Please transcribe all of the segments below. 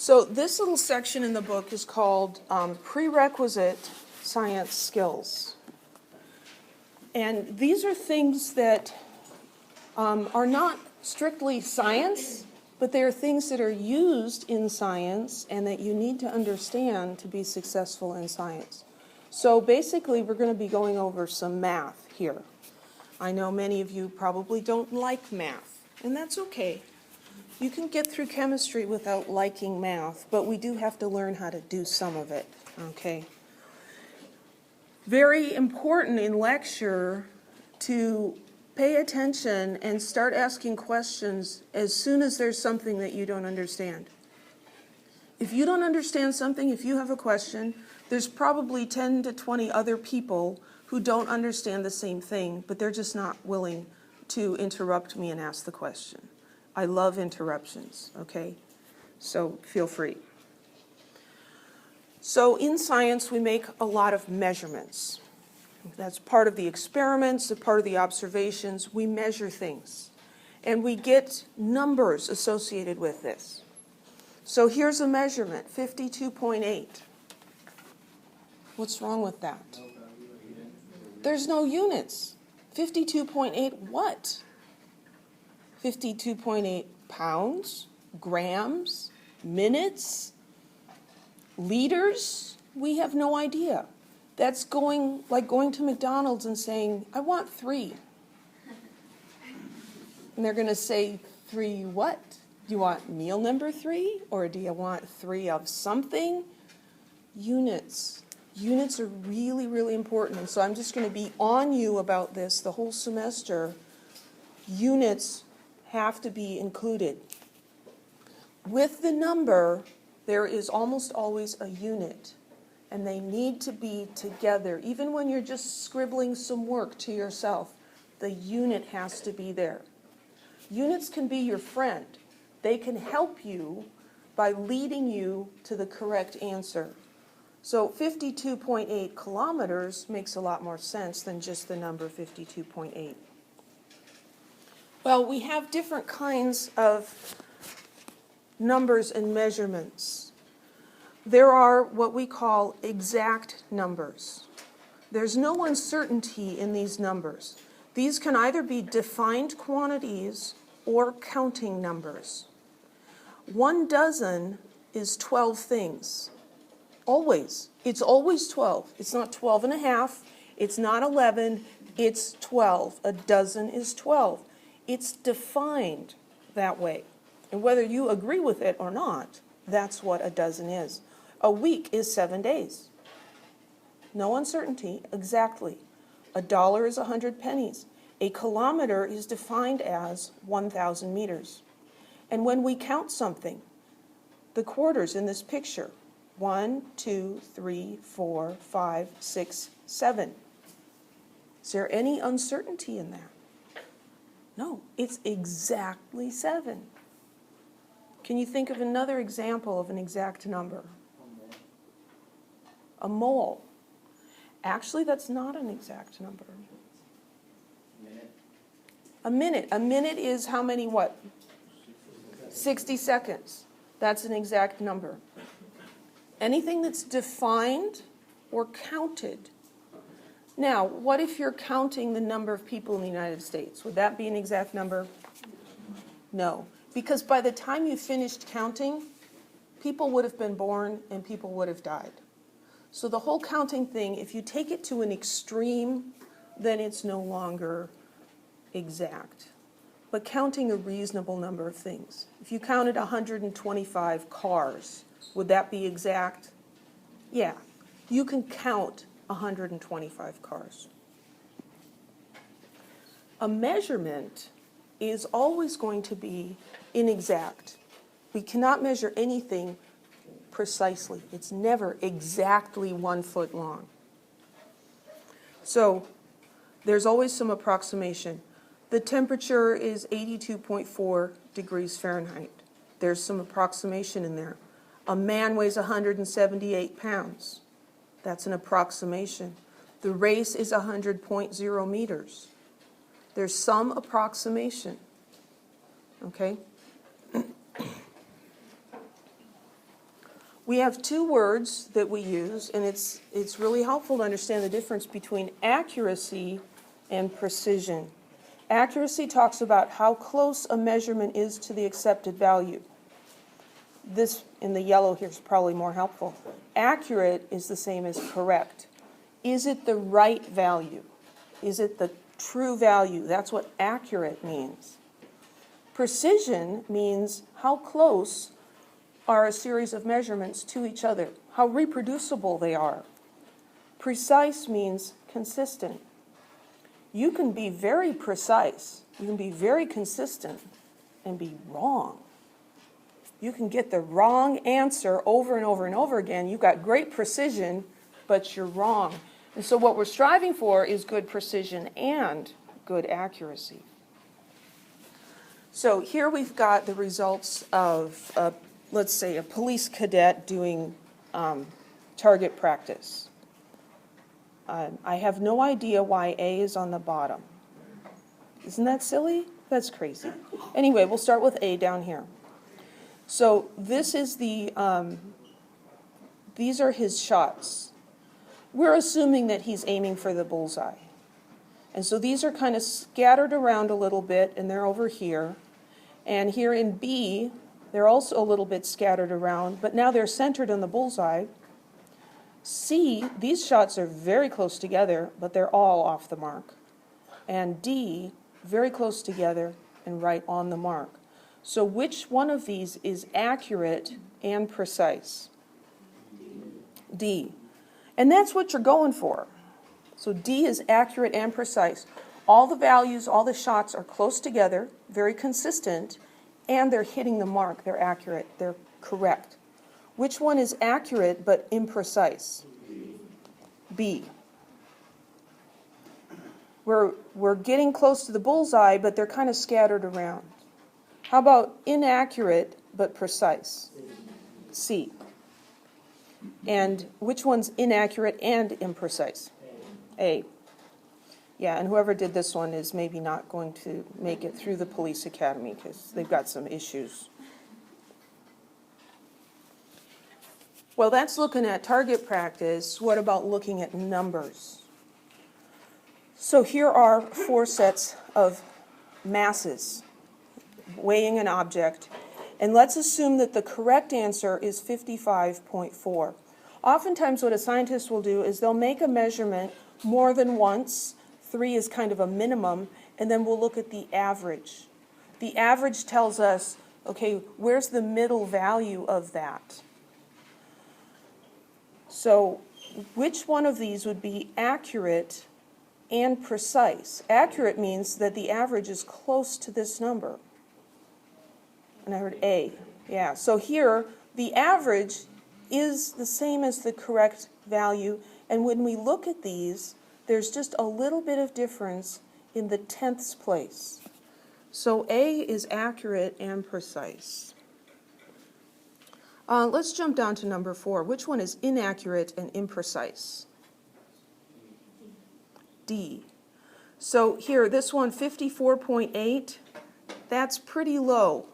So this little section in the book is called Prerequisite Science Skills. And these are things that are not strictly science, but they are things that are used in science and that you need to understand to be successful in science. So basically, we're going to be going over some math here. I know many of you probably don't like math, and that's okay. You can get through chemistry without liking math, but we do have to learn how to do some of it, okay? Very important in lecture to pay attention and start asking questions as soon as there's something that you don't understand. If you don't understand something, if you have a question, there's probably 10 to 20 other people who don't understand the same thing, but they're just not willing to interrupt me and ask the question. I love interruptions, okay? So feel free. So in science, we make a lot of measurements. That's part of the experiments, a part of the observations. We measure things. And we get numbers associated with this. So here's a measurement, 52.8. What's wrong with that? There's no units. 52.8 what? 52.8 pounds, grams, minutes, liters? We have no idea. That's like going to McDonald's and saying, I want 3. And they're going to say, 3 what? Do you want meal number 3? Or do you want 3 of something? Units. Units are really, really important. And so I'm just going to be on you about this the whole semester. Units have to be included. With the number, there is almost always a unit, and they need to be together. Even when you're just scribbling some work to yourself, the unit has to be there. Units can be your friend. They can help you by leading you to the correct answer. So 52.8 kilometers makes a lot more sense than just the number 52.8. Well, we have different kinds of numbers and measurements. There are what we call exact numbers. There's no uncertainty in these numbers. These can either be defined quantities or counting numbers. 1 dozen is 12 things. Always. It's always 12. It's not 12 and a half. It's not 11. It's 12. A dozen is 12. It's defined that way. And whether you agree with it or not, that's what a dozen is. A week is 7 days. No uncertainty, exactly. $1 is 100 pennies. A kilometer is defined as 1,000 meters. And when we count something, the quarters in this picture, 1, 2, 3, 4, 5, 6, 7. Is there any uncertainty in that? No, it's exactly 7. Can you think of another example of an exact number? A mole. Actually, that's not an exact number. A minute. A minute is how many what? 60 seconds. That's an exact number. Anything that's defined or counted. Now, what if you're counting the number of people in the United States? Would that be an exact number? No. Because by the time you finished counting, people would have been born and people would have died. So the whole counting thing, if you take it to an extreme, then it's no longer exact. But counting a reasonable number of things. If you counted 125 cars, would that be exact? Yeah. You can count 125 cars. A measurement is always going to be inexact. We cannot measure anything precisely. It's never exactly 1 foot long. So there's always some approximation. The temperature is 82.4 degrees Fahrenheit. There's some approximation in there. A man weighs 178 pounds. That's an approximation. The race is 100.0 meters. There's some approximation. Okay? We have two words that we use, and it's really helpful to understand the difference between accuracy and precision. Accuracy talks about how close a measurement is to the accepted value. This in the yellow here is probably more helpful. Accurate is the same as correct. Is it the right value? Is it the true value? That's what accurate means. Precision means how close are a series of measurements to each other, how reproducible they are. Precise means consistent. You can be very precise, you can be very consistent, and be wrong. You can get the wrong answer over and over and over again. You've got great precision, but you're wrong. And so what we're striving for is good precision and good accuracy. So here we've got the results of, let's say, a police cadet doing target practice. I have no idea why A is on the bottom. Isn't that silly? That's crazy. Anyway, we'll start with A down here. So this is these are his shots. We're assuming that he's aiming for the bullseye. And so these are kind of scattered around a little bit, and they're over here. And here in B, they're also a little bit scattered around, but now they're centered on the bullseye. C, these shots are very close together, but they're all off the mark. And D, very close together and right on the mark. So which one of these is accurate and precise? D. And that's what you're going for. So D is accurate and precise. All the values, all the shots are close together, very consistent, and they're hitting the mark. They're accurate. They're correct. Which one is accurate but imprecise? B. We're getting close to the bullseye, but they're kind of scattered around. How about inaccurate but precise? C. And which one's inaccurate and imprecise? A. Yeah, and whoever did this one is maybe not going to make it through the police academy because they've got some issues. Well, that's looking at target practice. What about looking at numbers? So here are 4 sets of masses weighing an object, and let's assume that the correct answer is 55.4. Oftentimes what a scientist will do is they'll make a measurement more than once. 3 is kind of a minimum, and then we'll look at the average. The average tells us, okay, where's the middle value of that? So which one of these would be accurate and precise? Accurate means that the average is close to this number. And I heard A. Yeah, so here the average is the same as the correct value, and when we look at these, there's just a little bit of difference in the tenths place. So A is accurate and precise. Let's jump down to number 4. Which one is inaccurate and imprecise? D. So here, this one, 54.8, that's pretty low.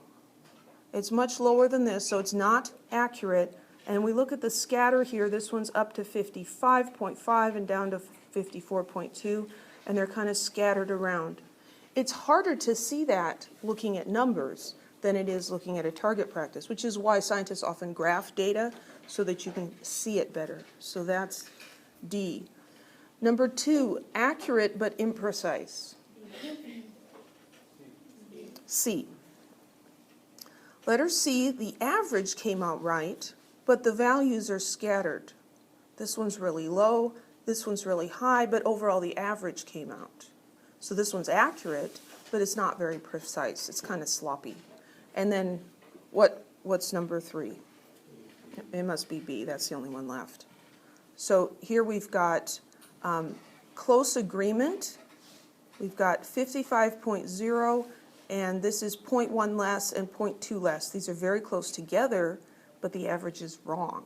It's much lower than this, so it's not accurate. And we look at the scatter here, this one's up to 55.5 and down to 54.2, and they're kind of scattered around. It's harder to see that looking at numbers than it is looking at a target practice, which is why scientists often graph data so that you can see it better. So that's D. Number 2, accurate but imprecise. C. Letter C, the average came out right, but the values are scattered. This one's really low, this one's really high, but overall the average came out. So this one's accurate, but it's not very precise. It's kind of sloppy. And then what's number 3? It must be B. That's the only one left. So here we've got close agreement. We've got 55.0, and this is 0.1 less and 0.2 less. These are very close together, but the average is wrong.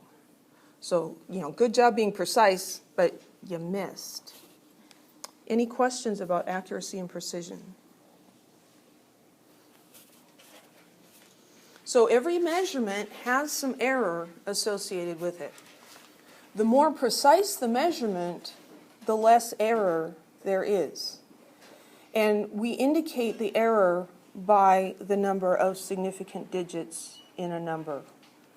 So, good job being precise, but you missed. Any questions about accuracy and precision? So every measurement has some error associated with it. The more precise the measurement, the less error there is. And we indicate the error by the number of significant digits in a number.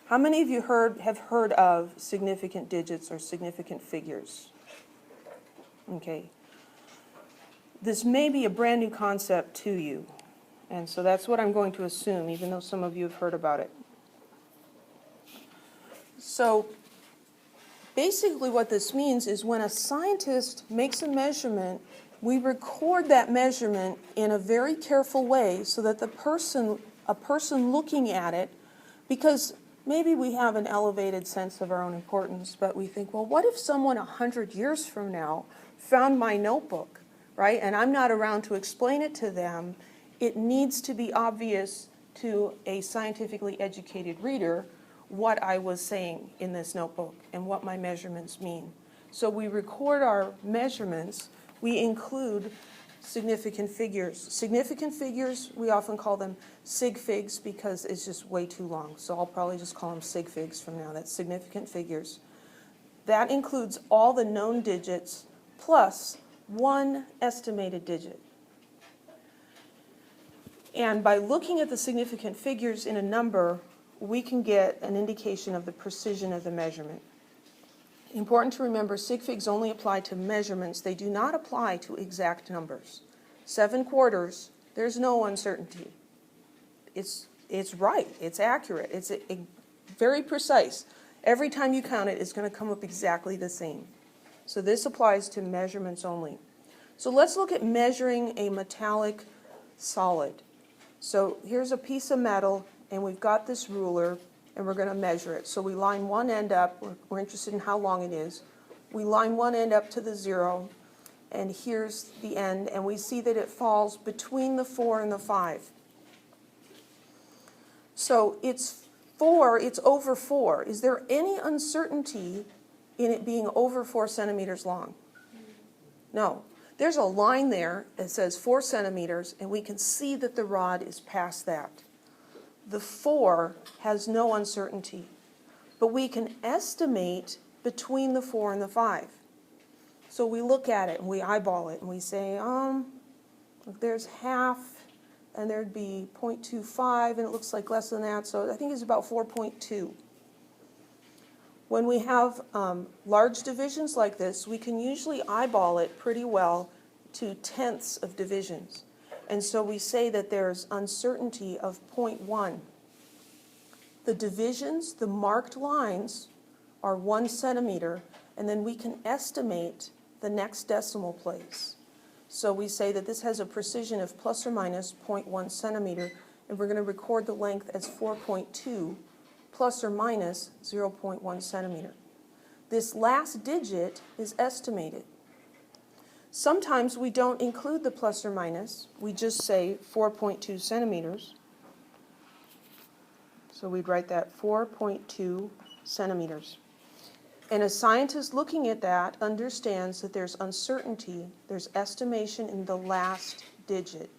How many of you have heard of significant digits or significant figures? Okay. This may be a brand new concept to you, and so that's what I'm going to assume, even though some of you have heard about it. So basically what this means is when a scientist makes a measurement, we record that measurement in a very careful way so that a person looking at it, because maybe we have an elevated sense of our own importance, but we think, well, what if someone 100 years from now found my notebook, right? And I'm not around to explain it to them. It needs to be obvious to a scientifically educated reader what I was saying in this notebook and what my measurements mean. So we record our measurements. We include significant figures. Significant figures, we often call them sig figs because it's just way too long. So I'll probably just call them sig figs from now. That's significant figures. That includes all the known digits plus one estimated digit. And by looking at the significant figures in a number, we can get an indication of the precision of the measurement. Important to remember, sig figs only apply to measurements. They do not apply to exact numbers. 7/4, there's no uncertainty. It's right, it's accurate, it's very precise. Every time you count it, it's going to come up exactly the same. So this applies to measurements only. So let's look at measuring a metallic solid. So here's a piece of metal, and we've got this ruler, and we're going to measure it. So we line one end up. We're interested in how long it is. We line one end up to the 0, and here's the end, and we see that it falls between the 4 and the 5. So it's over 4. Is there any uncertainty in it being over 4 centimeters long? No. There's a line there that says 4 centimeters, and we can see that the rod is past that. The 4 has no uncertainty, but we can estimate between the 4 and the 5. So we look at it and we eyeball it and we say, there's half, and there'd be 0.25, and it looks like less than that, so I think it's about 4.2. When we have large divisions like this, we can usually eyeball it pretty well to tenths of divisions. And so we say that there's uncertainty of 0.1. The divisions, the marked lines, are 1 centimeter, and then we can estimate the next decimal place. So we say that this has a precision of plus or minus 0.1 centimeter, and we're going to record the length as 4.2 plus or minus 0.1 centimeter. This last digit is estimated. Sometimes we don't include the plus or minus. We just say 4.2 centimeters. So we'd write that 4.2 centimeters. And a scientist looking at that understands that there's uncertainty, there's estimation in the last digit.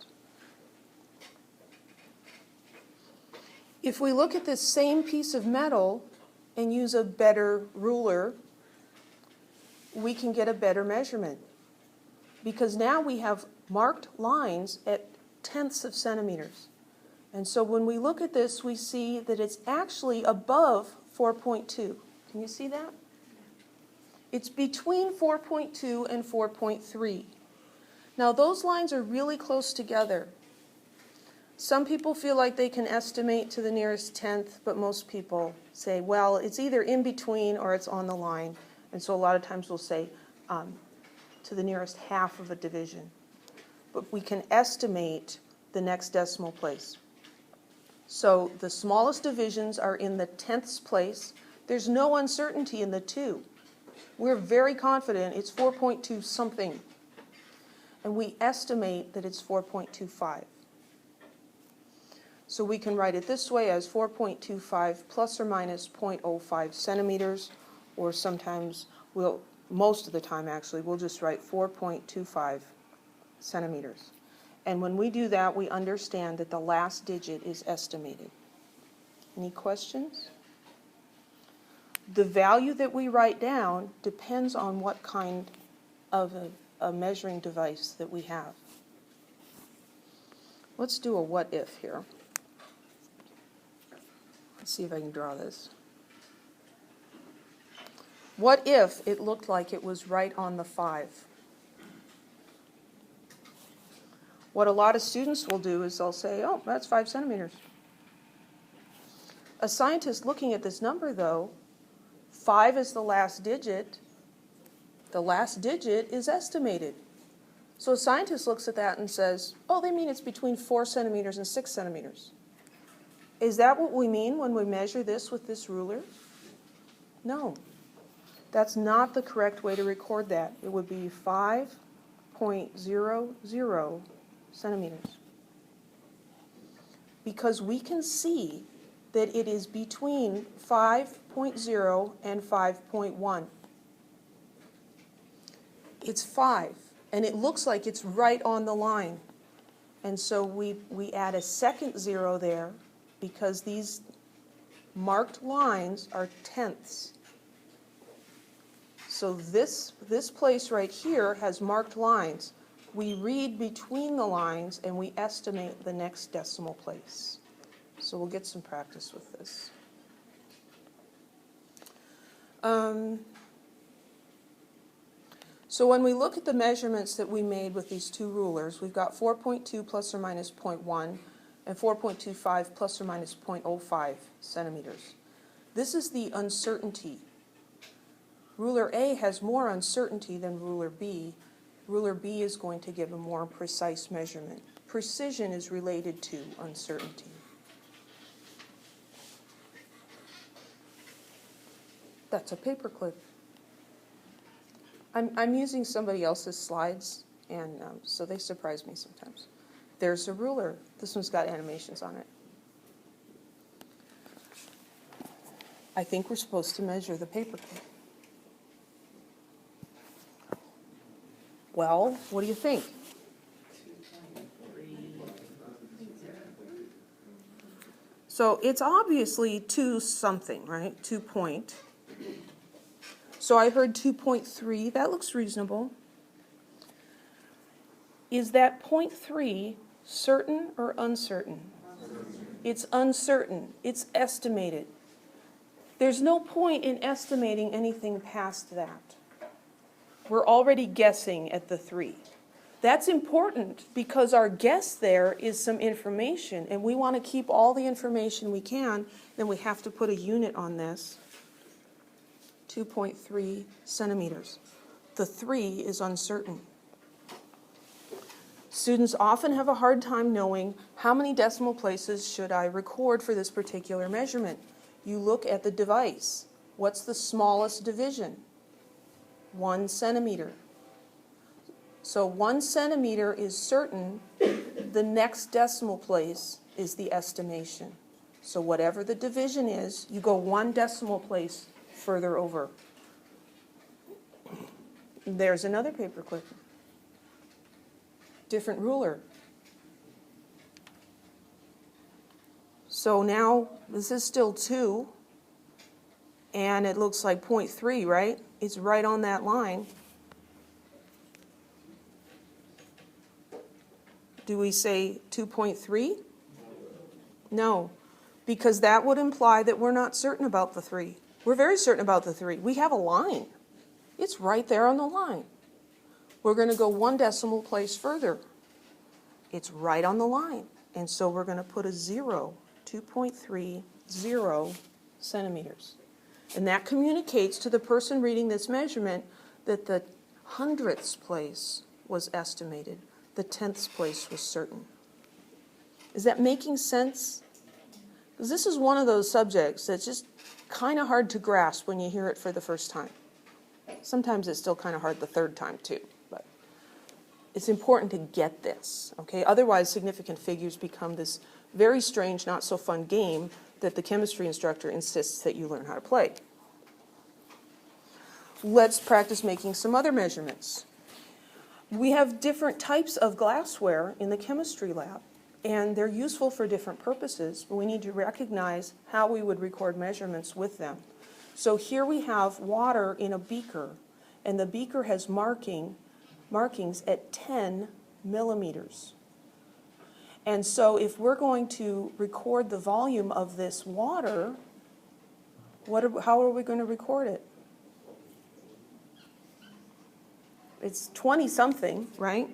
If we look at this same piece of metal and use a better ruler, we can get a better measurement. Because now we have marked lines at tenths of centimeters. And so when we look at this, we see that it's actually above 4.2. Can you see that? It's between 4.2 and 4.3. Now those lines are really close together. Some people feel like they can estimate to the nearest tenth, but most people say, well, it's either in between or it's on the line. And so a lot of times we'll say to the nearest half of a division. But we can estimate the next decimal place. So the smallest divisions are in the tenths place. There's no uncertainty in the 2. We're very confident it's 4.2 something. And we estimate that it's 4.25. So we can write it this way as 4.25 plus or minus 0.05 centimeters, or sometimes most of the time actually, we'll just write 4.25 centimeters. And when we do that, we understand that the last digit is estimated. Any questions? The value that we write down depends on what kind of a measuring device that we have. Let's do a what if here. Let's see if I can draw this. What if it looked like it was right on the 5? What a lot of students will do is they'll say, oh, that's 5 centimeters. A scientist looking at this number, though, 5 is the last digit. The last digit is estimated. So a scientist looks at that and says, oh, they mean it's between 4 centimeters and 6 centimeters. Is that what we mean when we measure this with this ruler? No. That's not the correct way to record that. It would be 5.00 centimeters. Because we can see that it is between 5.0 and 5.1. It's 5, and it looks like it's right on the line. And so we add a second 0 there because these marked lines are tenths. So this place right here has marked lines. We read between the lines and we estimate the next decimal place. So we'll get some practice with this. So when we look at the measurements that we made with these two rulers, we've got 4.2 plus or minus 0.1 and 4.25 plus or minus 0.05 centimeters. This is the uncertainty. Ruler A has more uncertainty than ruler B. Ruler B is going to give a more precise measurement. Precision is related to uncertainty. That's a paperclip. I'm using somebody else's slides, and so they surprise me sometimes. There's a ruler. This one's got animations on it. I think we're supposed to measure the paperclip. Well, what do you think? So it's obviously 2 something, right? 2 point. So I heard 2.3. That looks reasonable. Is that 0.3 certain or uncertain? It's uncertain. It's estimated. There's no point in estimating anything past that. We're already guessing at the 3. That's important because our guess there is some information, and we want to keep all the information we can, then we have to put a unit on this. 2.3 centimeters. The 3 is uncertain. Students often have a hard time knowing how many decimal places should I record for this particular measurement. You look at the device. What's the smallest division? 1 centimeter. So 1 centimeter is certain. The next decimal place is the estimation. So whatever the division is, you go 1 decimal place further over. There's another paperclip. Different ruler. So now this is still 2, and it looks like 0.3, right? It's right on that line. Do we say 2.3? No, because that would imply that we're not certain about the 3. We're very certain about the 3. We have a line. It's right there on the line. We're going to go 1 decimal place further. It's right on the line. And so we're going to put a 0, 2.30 centimeters. And that communicates to the person reading this measurement that the hundredths place was estimated. The tenths place was certain. Is that making sense? Because this is one of those subjects that's just kind of hard to grasp when you hear it for the first time. Sometimes it's still kind of hard the third time too, but it's important to get this, okay? Otherwise, significant figures become this very strange, not so fun game that the chemistry instructor insists that you learn how to play. Let's practice making some other measurements. We have different types of glassware in the chemistry lab. And they're useful for different purposes, but we need to recognize how we would record measurements with them. So here we have water in a beaker, and the beaker has markings at 10 millimeters. And so if we're going to record the volume of this water, how are we going to record it? It's 20-something, right?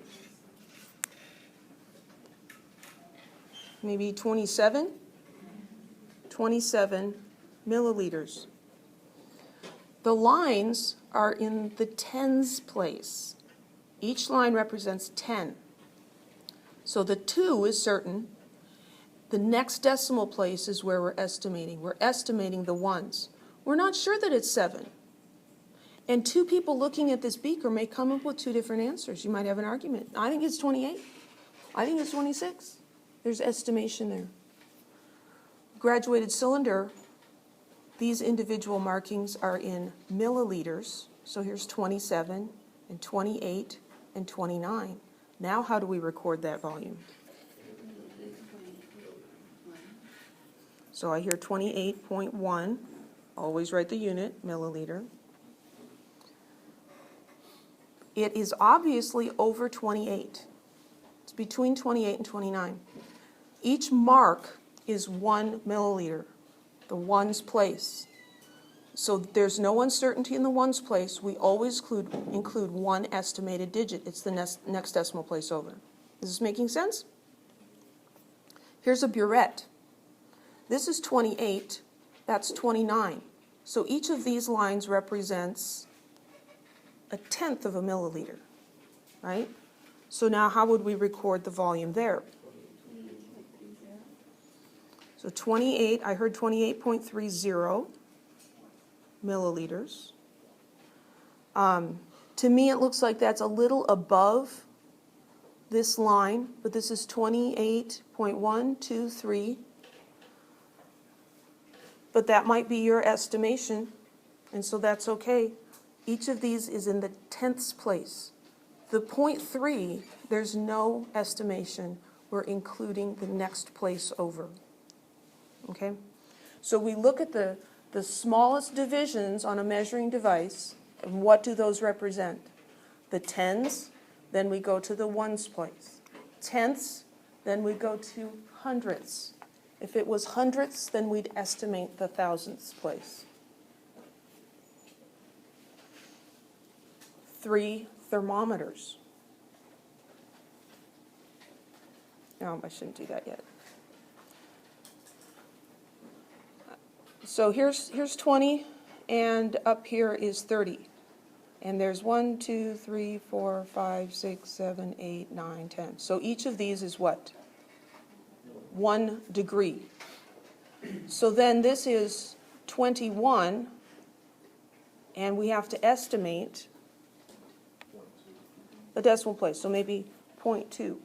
Maybe 27? 27 milliliters. The lines are in the tens place. Each line represents 10. So the 2 is certain. The next decimal place is where we're estimating. We're estimating the ones. We're not sure that it's 7. And two people looking at this beaker may come up with two different answers. You might have an argument. I think it's 28. I think it's 26. There's estimation there. Graduated cylinder, these individual markings are in milliliters. So here's 27 and 28 and 29. Now how do we record that volume? So I hear 28.1. Always write the unit, milliliter. It is obviously over 28. It's between 28 and 29. Each mark is 1 milliliter, the ones place. So there's no uncertainty in the ones place. We always include one estimated digit. It's the next decimal place over. Is this making sense? Here's a burette. This is 28. That's 29. So each of these lines represents 1/10 of a milliliter, right? So now how would we record the volume there? So 28, I heard 28.30 milliliters. To me, it looks like that's a little above this line, but this is 28.123. But that might be your estimation, and so that's okay. Each of these is in the 10ths place. The 0.3, there's no estimation. We're including the next place over. Okay? So we look at the smallest divisions on a measuring device, and what do those represent? The tens, then we go to the ones place. Tenths, then we go to hundredths. If it was hundredths, then we'd estimate the thousandths place. 3 thermometers. No, I shouldn't do that yet. So here's 20, and up here is 30. And there's 1, 2, 3, 4, 5, 6, 7, 8, 9, 10. So each of these is what? 1 degree. So then this is 21, and we have to estimate a decimal place, so maybe 0.2.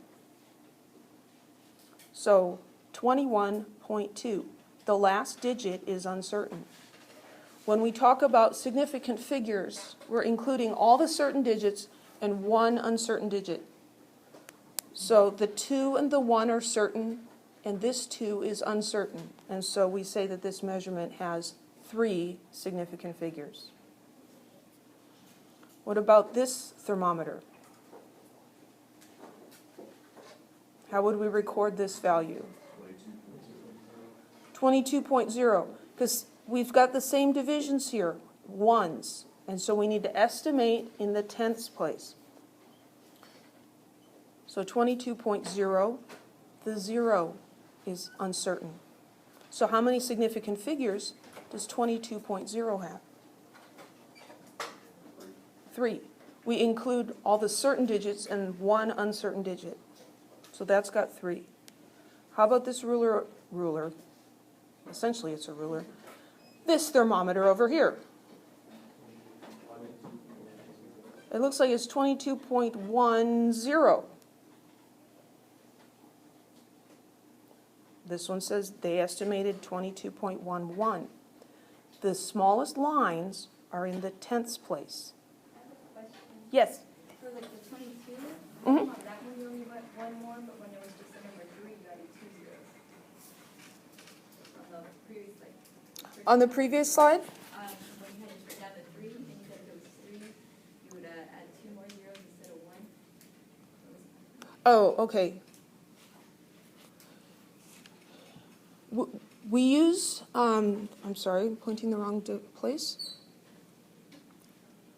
So 21.2. The last digit is uncertain. When we talk about significant figures, we're including all the certain digits and one uncertain digit. So the 2 and the 1 are certain, and this 2 is uncertain. And so we say that this measurement has 3 significant figures. What about this thermometer? How would we record this value? 22.0, because we've got the same divisions here, ones, and so we need to estimate in the 10ths place. So 22.0, the 0 is uncertain. So how many significant figures does 22.0 have? 3. We include all the certain digits and one uncertain digit. So that's got 3. How about this ruler? Essentially it's a ruler. This thermometer over here. It looks like it's 22.10. This one says they estimated 22.11. The smallest lines are in the 10ths place. I have a question. Yes? For like the 22, Mhm. that one you only went one more, but when it was just the number 3, you got On the previous slide? When you had to put down the 3, and you said if it was 3, you would add 2 more zeros instead of 1. Oh, okay. We use, I'm sorry, I'm pointing the wrong place.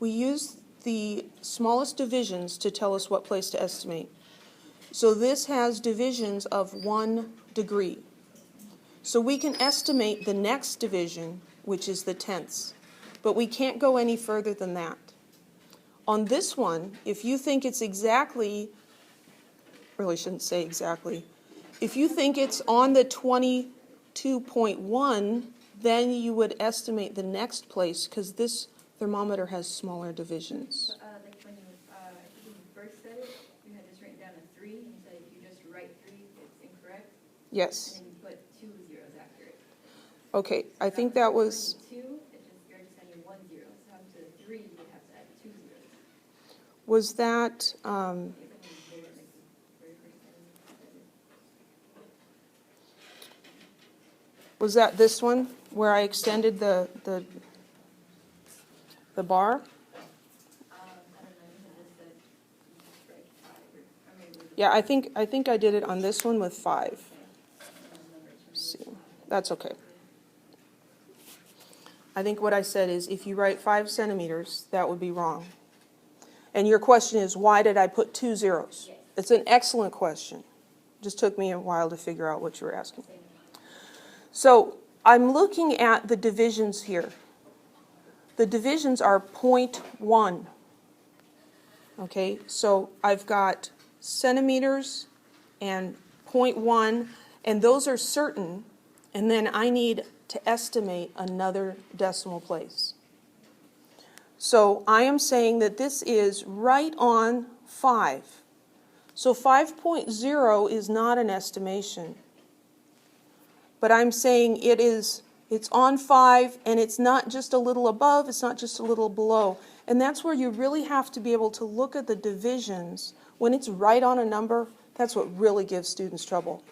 We use the smallest divisions to tell us what place to estimate. So this has divisions of 1 degree. So we can estimate the next division, which is the tenths, but we can't go any further than that. On this one, if you think it's exactly, really shouldn't say exactly, if you think it's on the 22.1, then you would estimate the next place, because this thermometer has smaller divisions. Like when you, I think when you first said it, you had this written down as 3, and you said if you just write 3, it's incorrect. Yes. And then you put 2 zeros after it. Okay, I think that was, 2, you're just adding 1 0. So to 3, you would have to add 2 zeros. was that, was that this one where I extended the bar? Yeah, I think I did it on this one with 5. Let's see, that's okay. I think what I said is if you write 5 centimeters, that would be wrong. And your question is, why did I put 2 zeros? It's an excellent question. Just took me a while to figure out what you were asking. So I'm looking at the divisions here. The divisions are 0.1. Okay, so I've got centimeters and 0.1, and those are certain, and then I need to estimate another decimal place. So I am saying that this is right on 5. So 5.0 is not an estimation. But I'm saying it's on 5, and it's not just a little above, it's not just a little below. And that's where you really have to be able to look at the divisions. When it's right on a number, that's what really gives students trouble.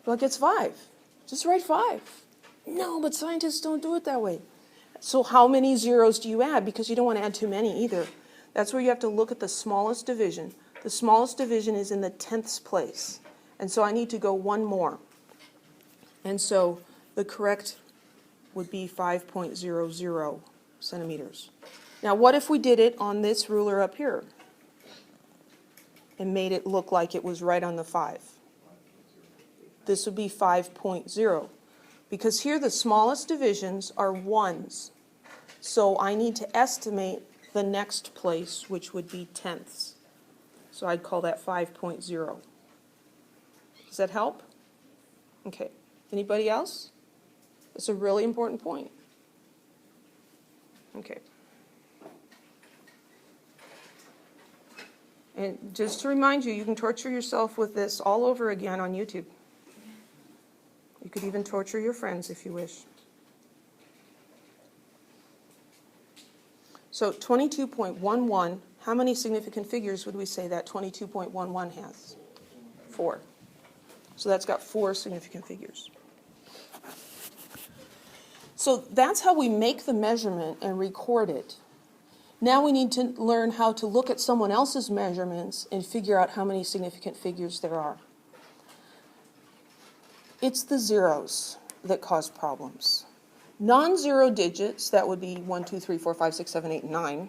Like, it's 5. Just write 5. No, but scientists don't do it that way. So how many zeros do you add? Because you don't want to add too many either. That's where you have to look at the smallest division. The smallest division is in the tenths place. And so I need to go 1 more. And so the correct would be 5.00 centimeters. Now, what if we did it on this ruler up here and made it look like it was right on the 5? This would be 5.0. Because here the smallest divisions are 1s. So I need to estimate the next place, which would be tenths. So I'd call that 5.0. Does that help? Okay. Anybody else? It's a really important point. Okay. And just to remind you, you can torture yourself with this all over again on YouTube. You could even torture your friends if you wish. So 22.11, how many significant figures would we say that 22.11 has? 4. So that's got 4 significant figures. So that's how we make the measurement and record it. Now we need to learn how to look at someone else's measurements and figure out how many significant figures there are. It's the zeros that cause problems. Non-zero digits, that would be 1, 2, 3, 4, 5, 6, 7, 8, 9.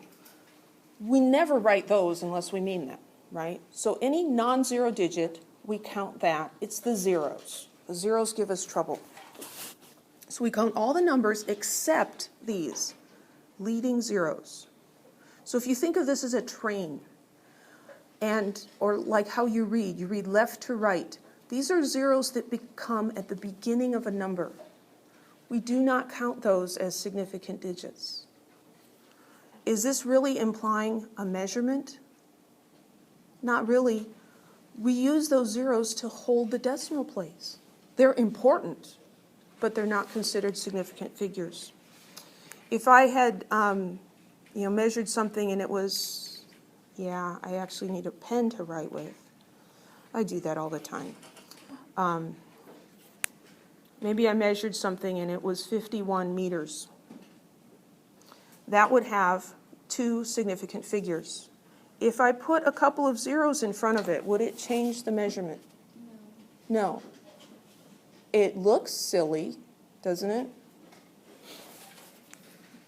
We never write those unless we mean them, right? So any non-zero digit, we count that. It's the zeros. The zeros give us trouble. So we count all the numbers except these, leading zeros. So if you think of this as a train, or like how you read left to right. These are zeros that become at the beginning of a number. We do not count those as significant digits. Is this really implying a measurement? Not really. We use those zeros to hold the decimal place. They're important, but they're not considered significant figures. If I had measured something and it was, I actually need a pen to write with. I do that all the time. Maybe I measured something and it was 51 meters. That would have two significant figures. If I put a couple of zeros in front of it, would it change the measurement? No. It looks silly, doesn't it?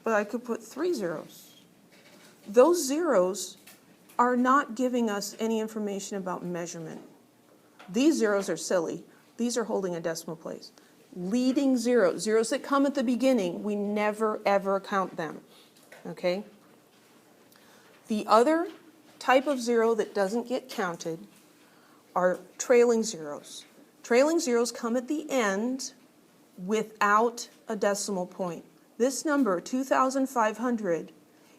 But I could put 3 zeros. Those zeros are not giving us any information about measurement. These zeros are silly. These are holding a decimal place. Leading zeros, zeros that come at the beginning, we never ever count them, okay? The other type of zero that doesn't get counted are trailing zeros. Trailing zeros come at the end without a decimal point. This number, 2,500,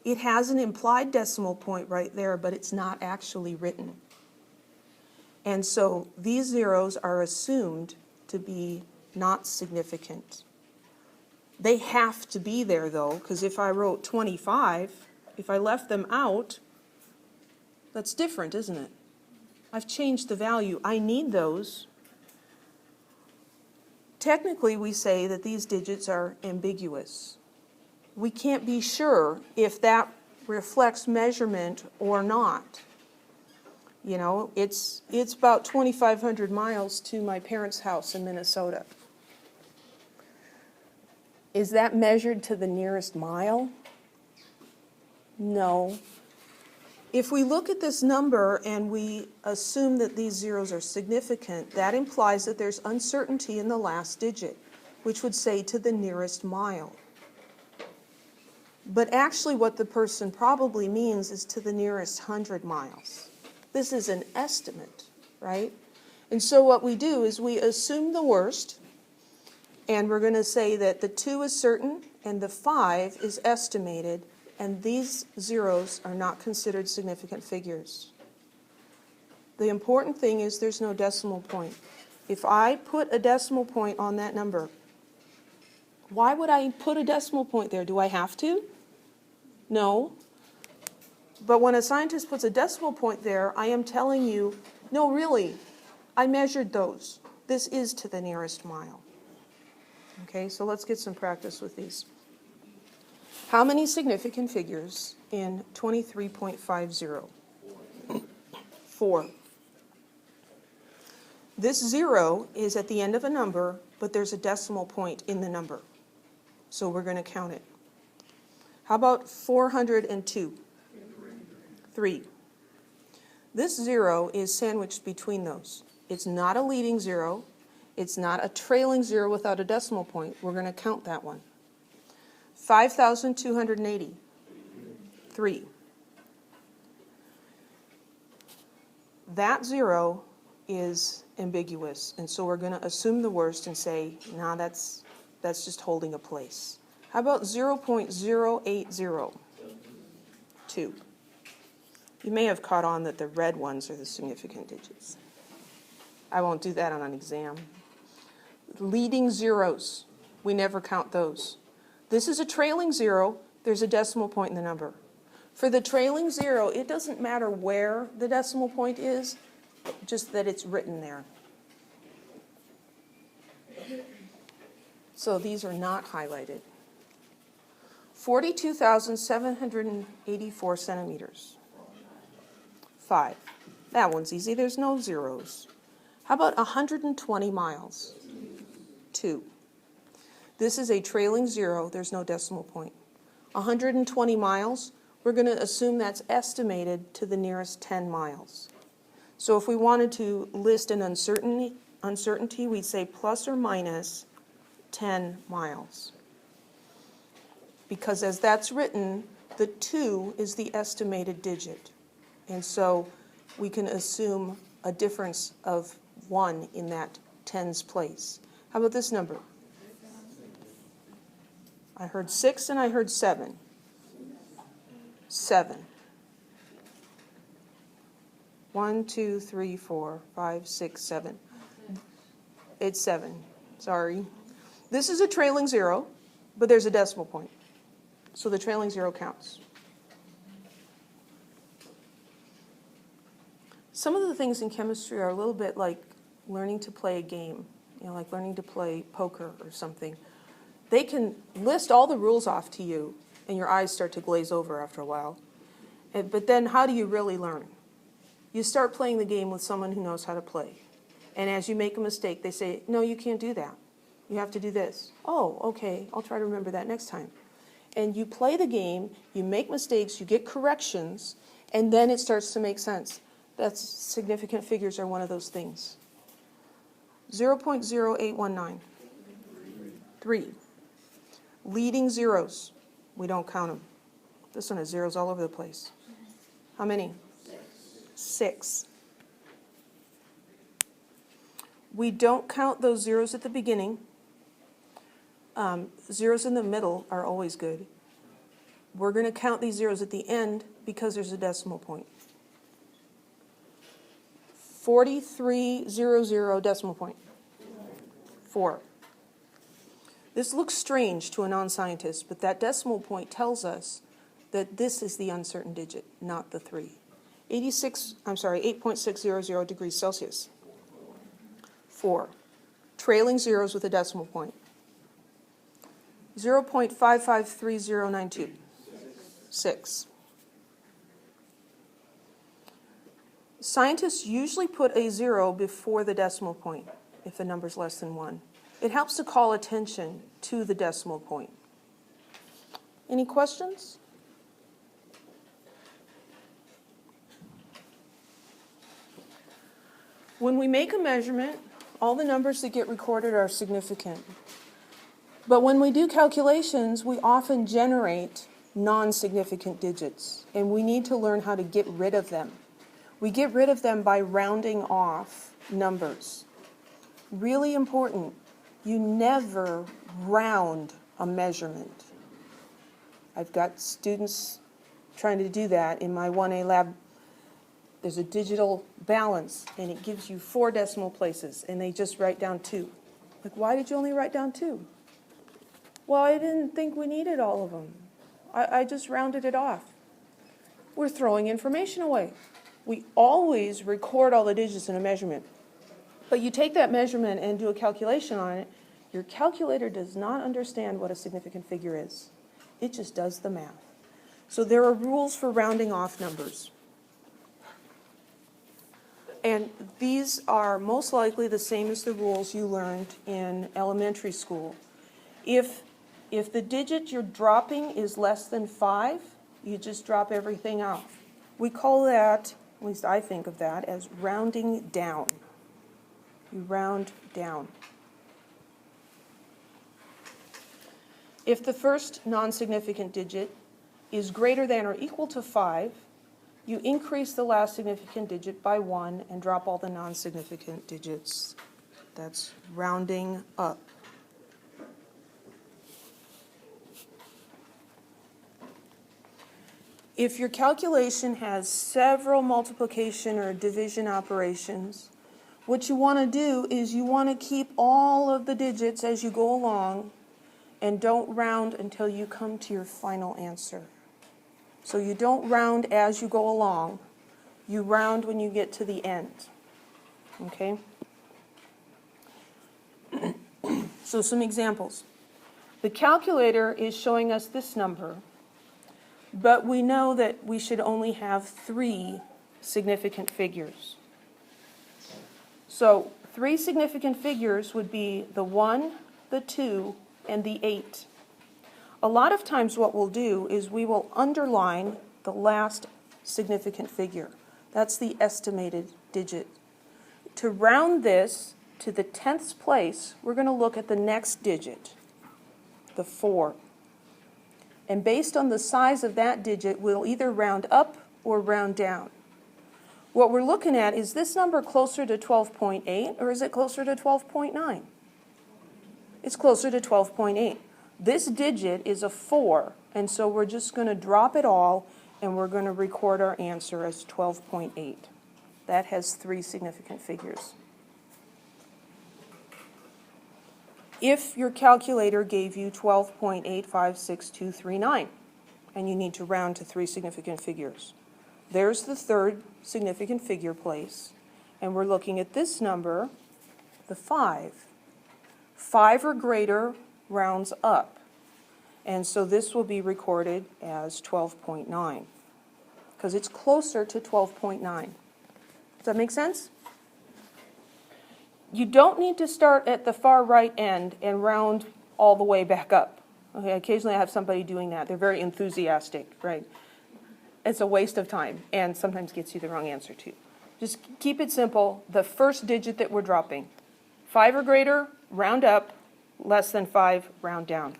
it has an implied decimal point right there, but it's not actually written. And so these zeros are assumed to be not significant. They have to be there, though, because if I wrote 25, if I left them out, that's different, isn't it? I've changed the value. I need those. Technically, we say that these digits are ambiguous. We can't be sure if that reflects measurement or not. You know, it's about 2,500 miles to my parents' house in Minnesota. Is that measured to the nearest mile? No. If we look at this number and we assume that these zeros are significant, that implies that there's uncertainty in the last digit, which would say to the nearest mile. But actually what the person probably means is to the nearest 100 miles. This is an estimate, right? And so what we do is we assume the worst, and we're going to say that the 2 is certain and the 5 is estimated, and these zeros are not considered significant figures. The important thing is there's no decimal point. If I put a decimal point on that number, why would I put a decimal point there? Do I have to? No. But when a scientist puts a decimal point there, I am telling you, no, really, I measured those. This is to the nearest mile. Okay, so let's get some practice with these. How many significant figures in 23.50? 4. This 0 is at the end of a number, but there's a decimal point in the number. So we're going to count it. How about 402? 3. This 0 is sandwiched between those. It's not a leading 0. It's not a trailing 0 without a decimal point. We're going to count that one. 5,280. 3. That 0 is ambiguous, and so we're going to assume the worst and say, nah, that's just holding a place. How about 0.080? 2. You may have caught on that the red ones are the significant digits. I won't do that on an exam. Leading zeros, we never count those. This is a trailing 0. There's a decimal point in the number. For the trailing 0, it doesn't matter where the decimal point is, just that it's written there. So these are not highlighted. 42,784 centimeters. 5. That one's easy. There's no zeros. How about 120 miles? 2. This is a trailing 0. There's no decimal point. 120 miles, we're going to assume that's estimated to the nearest 10 miles. So if we wanted to list an uncertainty, we'd say plus or minus 10 miles. Because as that's written, the 2 is the estimated digit. And so we can assume a difference of 1 in that 10's place. How about this number? I heard 6 and I heard 7. 7. 1, 2, 3, 4, 5, 6, 7. It's 7. Sorry. This is a trailing 0, but there's a decimal point. So the trailing 0 counts. Some of the things in chemistry are a little bit like learning to play a game. like learning to play poker or something, they can list all the rules off to you, and your eyes start to glaze over after a while. But then how do you really learn? You start playing the game with someone who knows how to play. And as you make a mistake, they say, no, you can't do that. You have to do this. Oh, okay, I'll try to remember that next time. And you play the game, you make mistakes, you get corrections, and then it starts to make sense. That's significant figures are one of those things. 0.0819. 3. Leading zeros. We don't count them. This one has zeros all over the place. How many? 6. We don't count those zeros at the beginning. Zeros in the middle are always good. We're going to count these zeros at the end because there's a decimal point. 4300 decimal point. 4. This looks strange to a non-scientist, but that decimal point tells us that this is the uncertain digit, not the 3. 8.600 degrees Celsius. 4. Trailing zeros with a decimal point. 0.553092. 6. Scientists usually put a 0 before the decimal point if the number is less than 1. It helps to call attention to the decimal point. Any questions? When we make a measurement, all the numbers that get recorded are significant. But when we do calculations, we often generate non-significant digits, and we need to learn how to get rid of them. We get rid of them by rounding off numbers. Really important, you never round a measurement. I've got students trying to do that in my 1A lab. There's a digital balance, and it gives you 4 decimal places, and they just write down 2. Like, why did you only write down 2? Well, I didn't think we needed all of them. I just rounded it off. We're throwing information away. We always record all the digits in a measurement. But you take that measurement and do a calculation on it, your calculator does not understand what a significant figure is. It just does the math. So there are rules for rounding off numbers. And these are most likely the same as the rules you learned in elementary school. If the digit you're dropping is less than 5, you just drop everything out. We call that, at least I think of that, as rounding down. You round down. If the first non-significant digit is greater than or equal to 5, you increase the last significant digit by 1 and drop all the non-significant digits. That's rounding up. If your calculation has several multiplication or division operations, what you want to do is you want to keep all of the digits as you go along and don't round until you come to your final answer. So you don't round as you go along. You round when you get to the end. Okay? So some examples. The calculator is showing us this number, but we know that we should only have 3 significant figures. So 3 significant figures would be the 1, the 2, and the 8. A lot of times what we'll do is we will underline the last significant figure. That's the estimated digit. To round this to the 10th place, we're going to look at the next digit, the 4. And based on the size of that digit, we'll either round up or round down. What we're looking at, is this number closer to 12.8 or is it closer to 12.9? It's closer to 12.8. This digit is a 4, and so we're just going to drop it all and we're going to record our answer as 12.8. That has 3 significant figures. If your calculator gave you 12.856239 and you need to round to 3 significant figures, there's the 3rd significant figure place, and we're looking at this number, the 5. 5 or greater rounds up. And so this will be recorded as 12.9 because it's closer to 12.9. Does that make sense? You don't need to start at the far right end and round all the way back up. Okay, occasionally I have somebody doing that. They're very enthusiastic, right? It's a waste of time and sometimes gets you the wrong answer too. Just keep it simple. The first digit that we're dropping, 5 or greater, round up, less than 5, round down.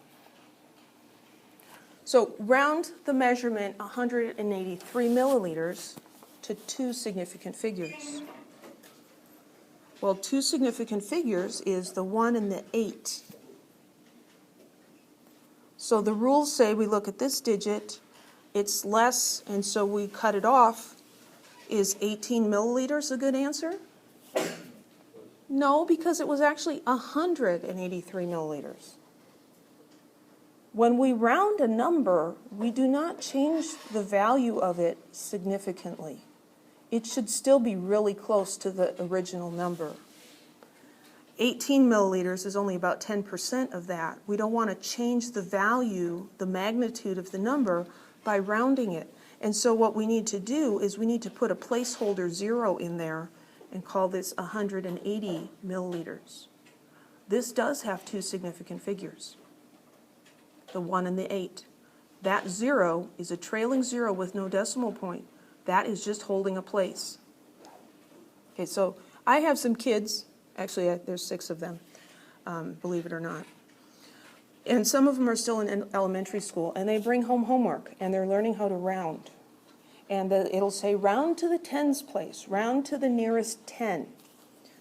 So round the measurement 183 milliliters to 2 significant figures. Well, 2 significant figures is the 1 and the 8. So the rules say we look at this digit, it's less, and so we cut it off. Is 18 milliliters a good answer? No, because it was actually 183 milliliters. When we round a number, we do not change the value of it significantly. It should still be really close to the original number. 18 milliliters is only about 10% of that. We don't want to change the value, the magnitude of the number by rounding it. And so what we need to do is we need to put a placeholder 0 in there and call this 180 milliliters. This does have 2 significant figures, the 1 and the 8. That 0 is a trailing 0 with no decimal point. That is just holding a place. Okay, so I have some kids, actually there's 6 of them, believe it or not. And some of them are still in elementary school, and they bring home homework, and they're learning how to round. And it'll say round to the tens place, round to the nearest 10.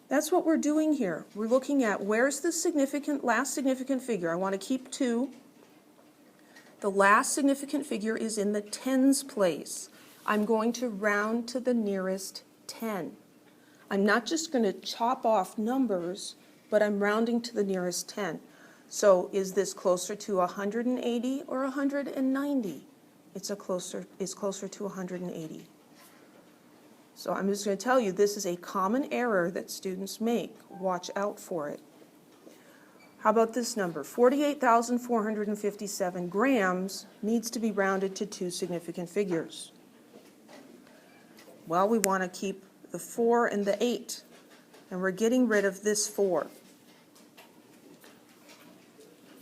That's what we're doing here. We're looking at where's the last significant figure. I want to keep 2. The last significant figure is in the tens place. I'm going to round to the nearest 10. I'm not just going to chop off numbers, but I'm rounding to the nearest 10. So is this closer to 180 or 190? It's closer to 180. So I'm just going to tell you this is a common error that students make. Watch out for it. How about this number? 48,457 grams needs to be rounded to 2 significant figures. Well, we want to keep the 4 and the 8, and we're getting rid of this 4.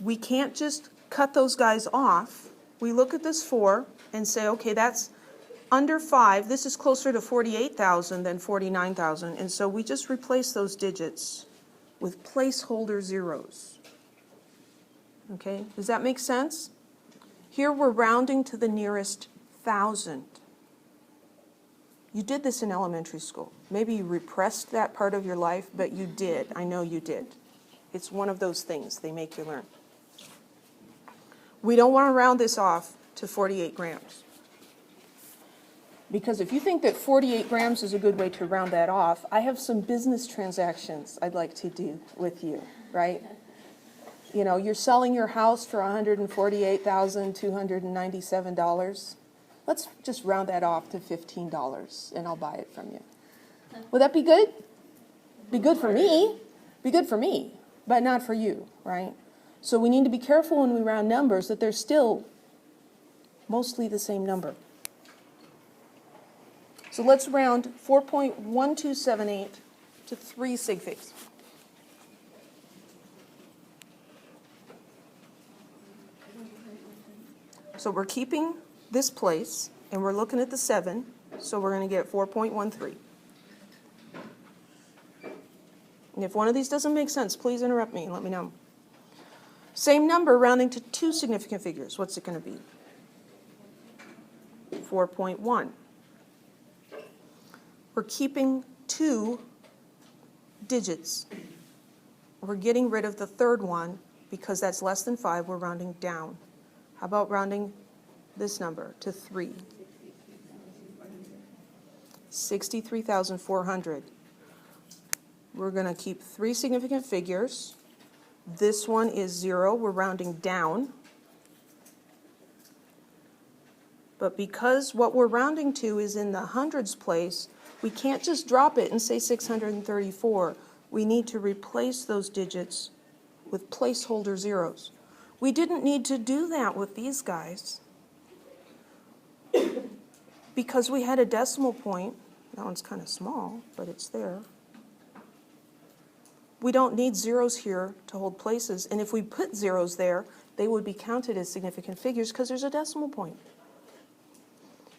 We can't just cut those guys off. We look at this 4 and say, okay, that's under 5. This is closer to 48,000 than 49,000, and so we just replace those digits with placeholder zeros. Okay, does that make sense? Here we're rounding to the nearest 1,000. You did this in elementary school. Maybe you repressed that part of your life, but you did. I know you did. It's one of those things they make you learn. We don't want to round this off to 48 grams. Because if you think that 48 grams is a good way to round that off, I have some business transactions I'd like to do with you, right? You know, you're selling your house for $148,297. Let's just round that off to $15 and I'll buy it from you. Would that be good? Be good for me. Be good for me, but not for you, right? So we need to be careful when we round numbers that they're still mostly the same number. So let's round 4.1278 to 3 sig figs. So we're keeping this place, and we're looking at the 7, so we're going to get 4.13. And if one of these doesn't make sense, please interrupt me and let me know. Same number rounding to 2 significant figures. What's it going to be? 4.1. We're keeping 2 digits. We're getting rid of the third one because that's less than 5. We're rounding down. How about rounding this number to 3? 63,400. We're going to keep 3 significant figures. This one is 0. We're rounding down. But because what we're rounding to is in the hundreds place, we can't just drop it and say 634. We need to replace those digits with placeholder zeros. We didn't need to do that with these guys because we had a decimal point. That one's kind of small, but it's there. We don't need zeros here to hold places, and if we put zeros there, they would be counted as significant figures because there's a decimal point.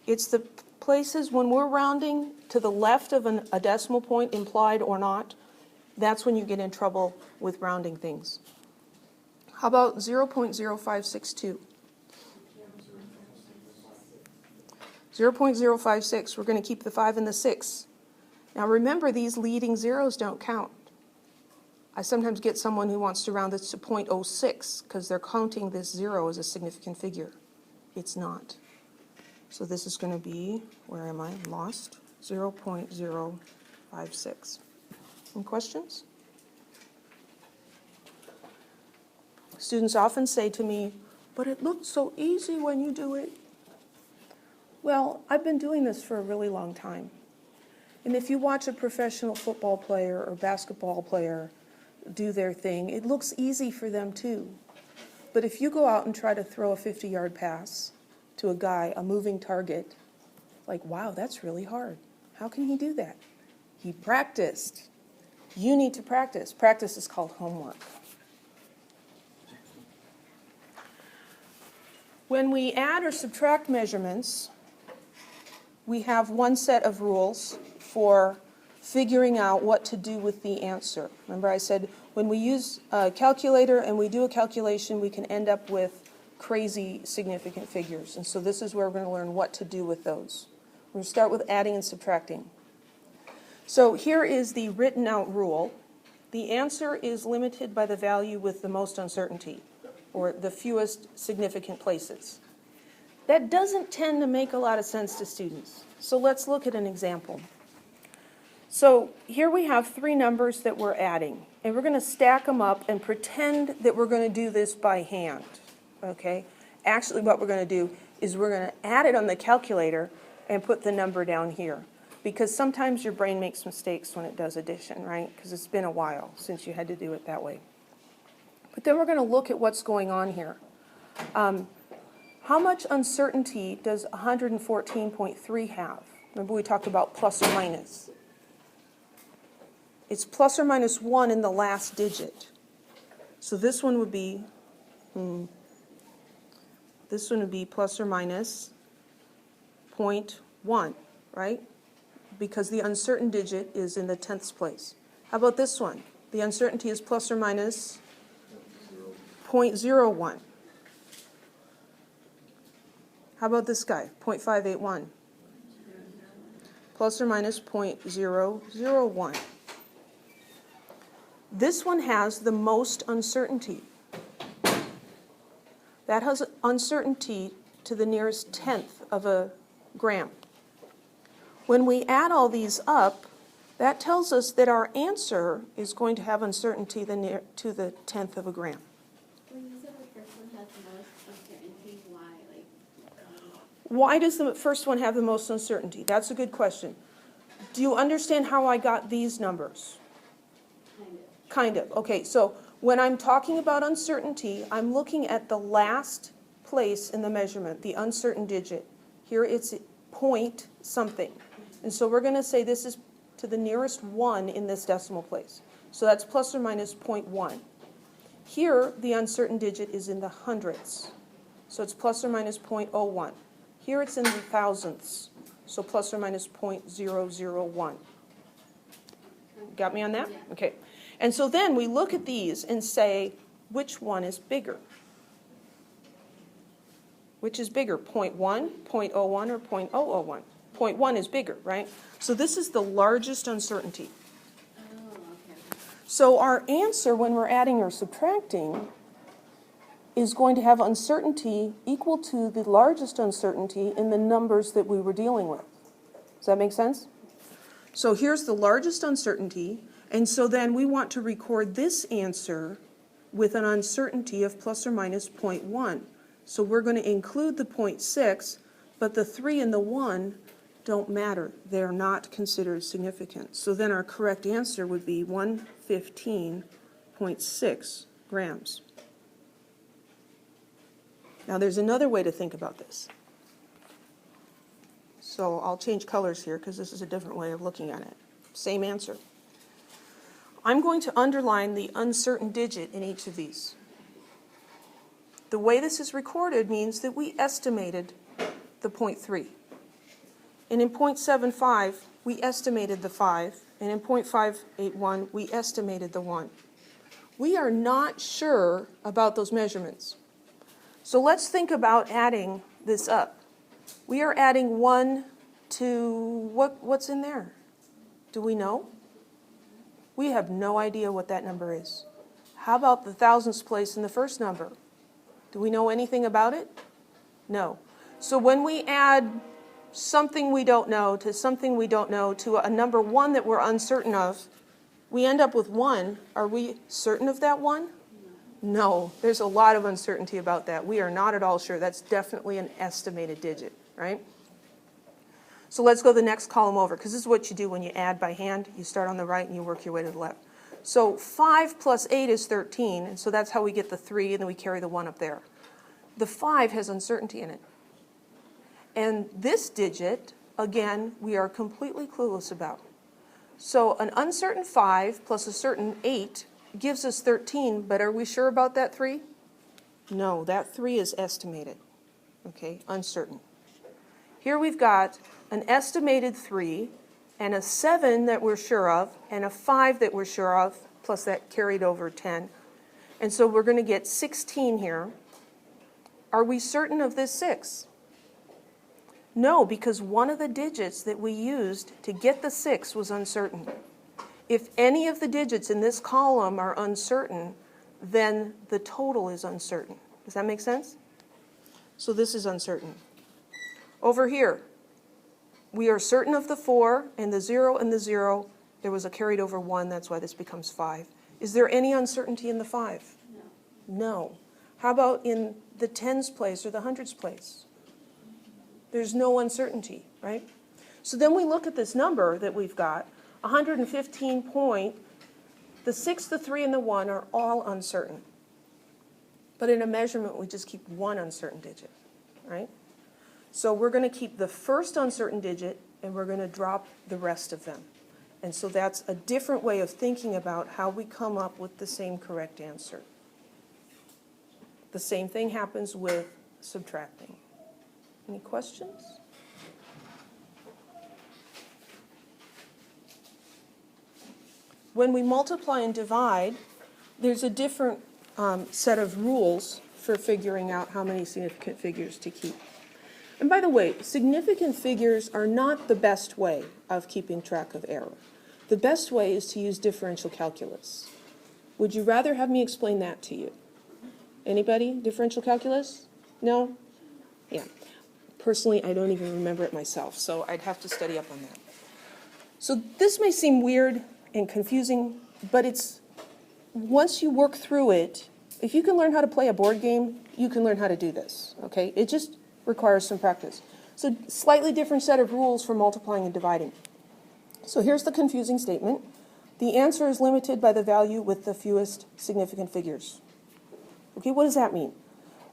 It's the places when we're rounding to the left of a decimal point, implied or not, that's when you get in trouble with rounding things. How about 0.0562? 0.056, we're going to keep the 5 and the 6. Now remember, these leading zeros don't count. I sometimes get someone who wants to round this to 0.06 because they're counting this 0 as a significant figure. It's not. So this is going to be, where am I? I'm lost. 0.056. Any questions? Students often say to me, but it looks so easy when you do it. Well, I've been doing this for a really long time. And if you watch a professional football player or basketball player do their thing, it looks easy for them too. But if you go out and try to throw a 50-yard pass to a guy, a moving target, like, wow, that's really hard. How can he do that? He practiced. You need to practice. Practice is called homework. When we add or subtract measurements, we have one set of rules for figuring out what to do with the answer. Remember I said when we use a calculator and we do a calculation, we can end up with crazy significant figures. And so this is where we're going to learn what to do with those. We're going to start with adding and subtracting. So here is the written out rule. The answer is limited by the value with the most uncertainty, or the fewest significant places. That doesn't tend to make a lot of sense to students. So let's look at an example. So here we have 3 numbers that we're adding, and we're going to stack them up and pretend that we're going to do this by hand, okay? Actually, what we're going to do is we're going to add it on the calculator and put the number down here, because sometimes your brain makes mistakes when it does addition, right? Because it's been a while since you had to do it that way. But then we're going to look at what's going on here. How much uncertainty does 114.3 have? Remember we talked about plus or minus. It's plus or minus 1 in the last digit. So this one would be, plus or minus 0.1, right? Because the uncertain digit is in the 10th place. How about this one? The uncertainty is plus or minus 0.01. How about this guy, 0.581? Plus or minus 0.001. This one has the most uncertainty. That has uncertainty to the nearest 10th of a gram. When we add all these up, that tells us that our answer is going to have uncertainty to the 10th of a gram. When you said the first one has the most uncertainty, why? Why does the first one have the most uncertainty? That's a good question. Do you understand how I got these numbers? Kind of. Okay, so when I'm talking about uncertainty, I'm looking at the last place in the measurement, the uncertain digit. Here it's point something. And so we're going to say this is to the nearest 1 in this decimal place. So that's plus or minus 0.1. Here, the uncertain digit is in the hundredths. So it's plus or minus 0.01. Here it's in the thousandths. So plus or minus 0.001. Got me on that? Okay. And so then we look at these and say, which one is bigger? Which is bigger, 0.1, 0.01, or 0.001? 0.1 is bigger, right? So this is the largest uncertainty. Oh, okay. So our answer when we're adding or subtracting is going to have uncertainty equal to the largest uncertainty in the numbers that we were dealing with. Does that make sense? So here's the largest uncertainty, and so then we want to record this answer with an uncertainty of plus or minus 0.1. So we're going to include the 0.6, but the 3 and the 1 don't matter. They're not considered significant. So then our correct answer would be 115.6 grams. Now there's another way to think about this. So I'll change colors here because this is a different way of looking at it. Same answer. I'm going to underline the uncertain digit in each of these. The way this is recorded means that we estimated the 0.3. And in 0.75, we estimated the 5. And in 0.581, we estimated the 1. We are not sure about those measurements. So let's think about adding this up. We are adding 1 to, what's in there? Do we know? We have no idea what that number is. How about the thousandths place in the first number? Do we know anything about it? No. So when we add something we don't know to something we don't know to a number 1 that we're uncertain of, we end up with 1. Are we certain of that 1? No. There's a lot of uncertainty about that. We are not at all sure. That's definitely an estimated digit, right? So let's go the next column over, because this is what you do when you add by hand. You start on the right and you work your way to the left. So 5 plus 8 is 13, and so that's how we get the 3, and then we carry the 1 up there. The 5 has uncertainty in it. And this digit, again, we are completely clueless about. So an uncertain 5 plus a certain 8 gives us 13, but are we sure about that 3? No, that 3 is estimated, okay, uncertain. Here we've got an estimated 3, and a 7 that we're sure of, and a 5 that we're sure of, plus that carried over 10. And so we're going to get 16 here. Are we certain of this 6? No, because one of the digits that we used to get the 6 was uncertain. If any of the digits in this column are uncertain, then the total is uncertain. Does that make sense? So this is uncertain. Over here, we are certain of the 4 and the 0 and the 0. There was a carried over 1, that's why this becomes 5. Is there any uncertainty in the 5? No. No. How about in the tens place or the hundreds place? There's no uncertainty, right? So then we look at this number that we've got, 115 point, the 6, the 3, and the 1 are all uncertain. But in a measurement, we just keep one uncertain digit, right? So we're going to keep the first uncertain digit, and we're going to drop the rest of them. And so that's a different way of thinking about how we come up with the same correct answer. The same thing happens with subtracting. Any questions? When we multiply and divide, there's a different set of rules for figuring out how many significant figures to keep. And by the way, significant figures are not the best way of keeping track of error. The best way is to use differential calculus. Would you rather have me explain that to you? Anybody? Differential calculus? No? Yeah. Personally, I don't even remember it myself, so I'd have to study up on that. So this may seem weird and confusing, but it's, once you work through it, if you can learn how to play a board game, you can learn how to do this, okay? It just requires some practice. So slightly different set of rules for multiplying and dividing. So here's the confusing statement. The answer is limited by the value with the fewest significant figures. Okay, what does that mean?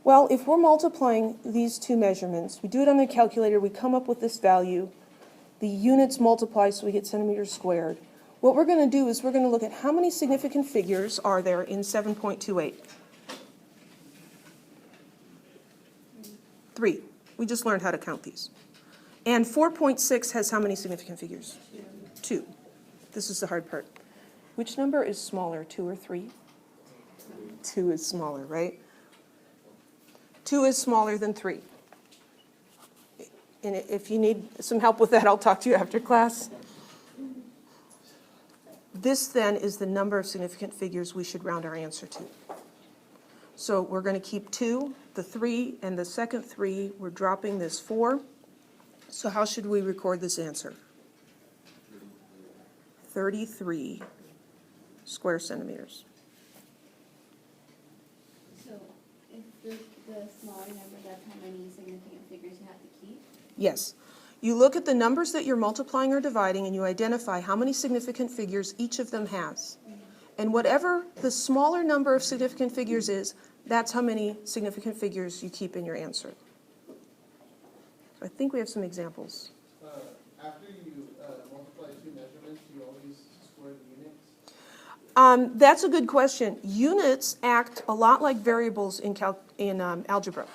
Well, if we're multiplying these two measurements, we do it on the calculator, we come up with this value, the units multiply so we get centimeters squared. What we're going to do is we're going to look at how many significant figures are there in 7.28. 3. We just learned how to count these. And 4.6 has how many significant figures? 2. This is the hard part. Which number is smaller, 2 or 3? 2 is smaller, right? 2 is smaller than 3. And if you need some help with that, I'll talk to you after class. This then is the number of significant figures we should round our answer to. So we're going to keep 2, the 3, and the second 3, we're dropping this 4. So how should we record this answer? 33 square centimeters. So if the smaller number, that's how many significant figures you have to keep? Yes. You look at the numbers that you're multiplying or dividing and you identify how many significant figures each of them has. And whatever the smaller number of significant figures is, that's how many significant figures you keep in your answer. I think we have some examples. After you multiply two measurements, you always square the units? That's a good question. Units act a lot like variables in algebra.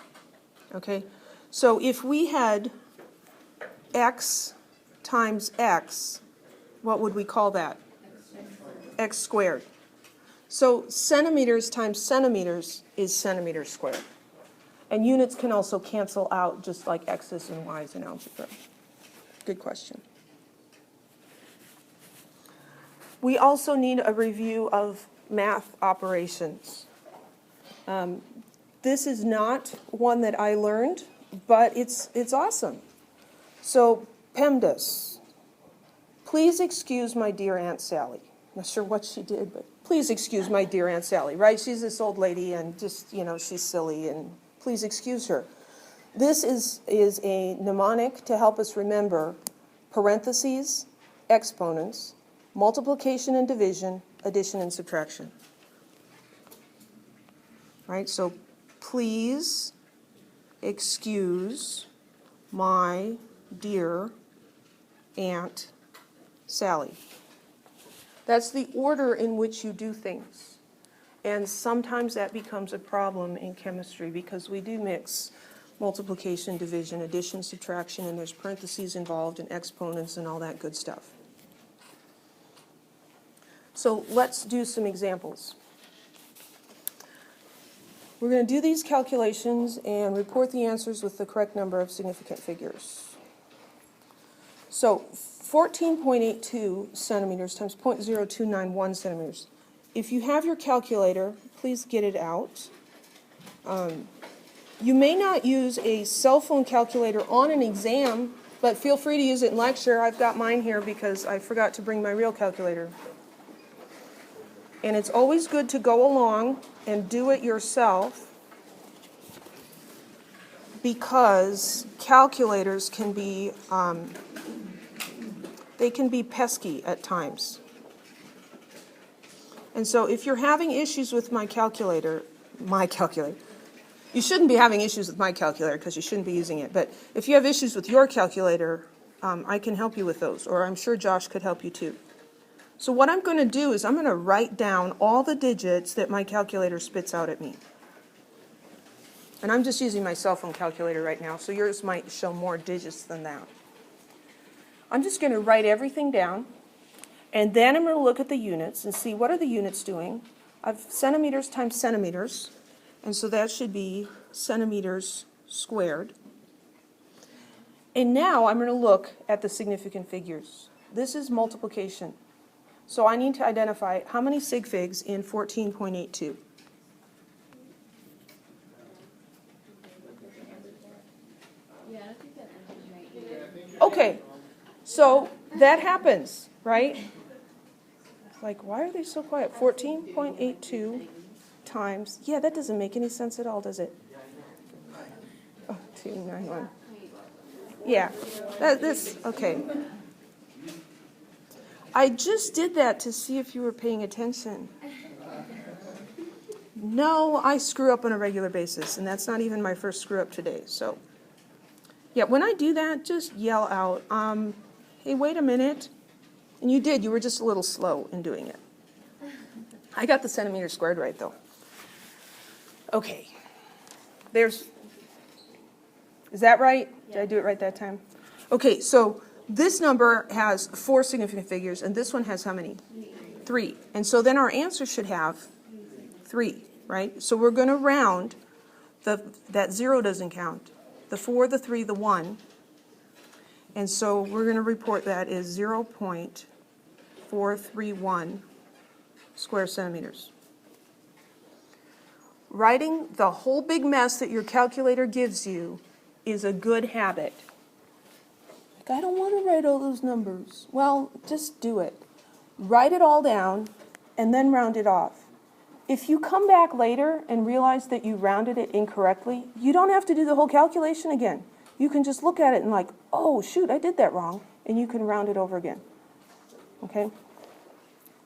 Okay? So if we had x times x, what would we call that? X squared. So centimeters times centimeters is centimeters squared. And units can also cancel out just like x's and y's in algebra. Good question. We also need a review of math operations. This is not one that I learned, but it's awesome. So PEMDAS. Please excuse my dear Aunt Sally. Not sure what she did, but please excuse my dear Aunt Sally, right? She's this old lady and just, she's silly, and please excuse her. This is a mnemonic to help us remember parentheses, exponents, multiplication and division, addition and subtraction. Right? So please excuse my dear Aunt Sally. That's the order in which you do things. And sometimes that becomes a problem in chemistry because we do mix multiplication, division, addition, subtraction, and there's parentheses involved and exponents and all that good stuff. So let's do some examples. We're going to do these calculations and report the answers with the correct number of significant figures. So 14.82 centimeters times 0.0291 centimeters. If you have your calculator, please get it out. You may not use a cell phone calculator on an exam, but feel free to use it in lecture. I've got mine here because I forgot to bring my real calculator. And it's always good to go along and do it yourself because calculators can be they can be pesky at times. And so if you're having issues with my calculator, you shouldn't be having issues with my calculator because you shouldn't be using it. But if you have issues with your calculator, I can help you with those, or I'm sure Josh could help you too. So what I'm going to do is I'm going to write down all the digits that my calculator spits out at me. And I'm just using my cell phone calculator right now, so yours might show more digits than that. I'm just going to write everything down, and then I'm going to look at the units and see what are the units doing. I've centimeters times centimeters, and so that should be centimeters squared. And now I'm going to look at the significant figures. This is multiplication. So I need to identify how many sig figs in 14.82. Yeah, I don't think that answer's right either. Okay, so that happens, right? It's like, why are they so quiet? 14.82 times, yeah, that doesn't make any sense at all, does it? Oh, 291. Yeah, okay. I just did that to see if you were paying attention. No, I screw up on a regular basis, and that's not even my first screw up today. So, yeah, when I do that, just yell out, hey, wait a minute. And you did, you were just a little slow in doing it. I got the centimeter squared right, though. Okay, is that right? Did I do it right that time? Okay, so this number has 4 significant figures, and this one has how many? 3. And so then our answer should have 3, right? So we're going to round. That 0 doesn't count. The 4, the 3, the 1. And so we're going to report that as 0.431 square centimeters. Writing the whole big mess that your calculator gives you is a good habit. I don't want to write all those numbers. Well, just do it. Write it all down and then round it off. If you come back later and realize that you rounded it incorrectly, you don't have to do the whole calculation again. You can just look at it and like, oh, shoot, I did that wrong, and you can round it over again. Okay?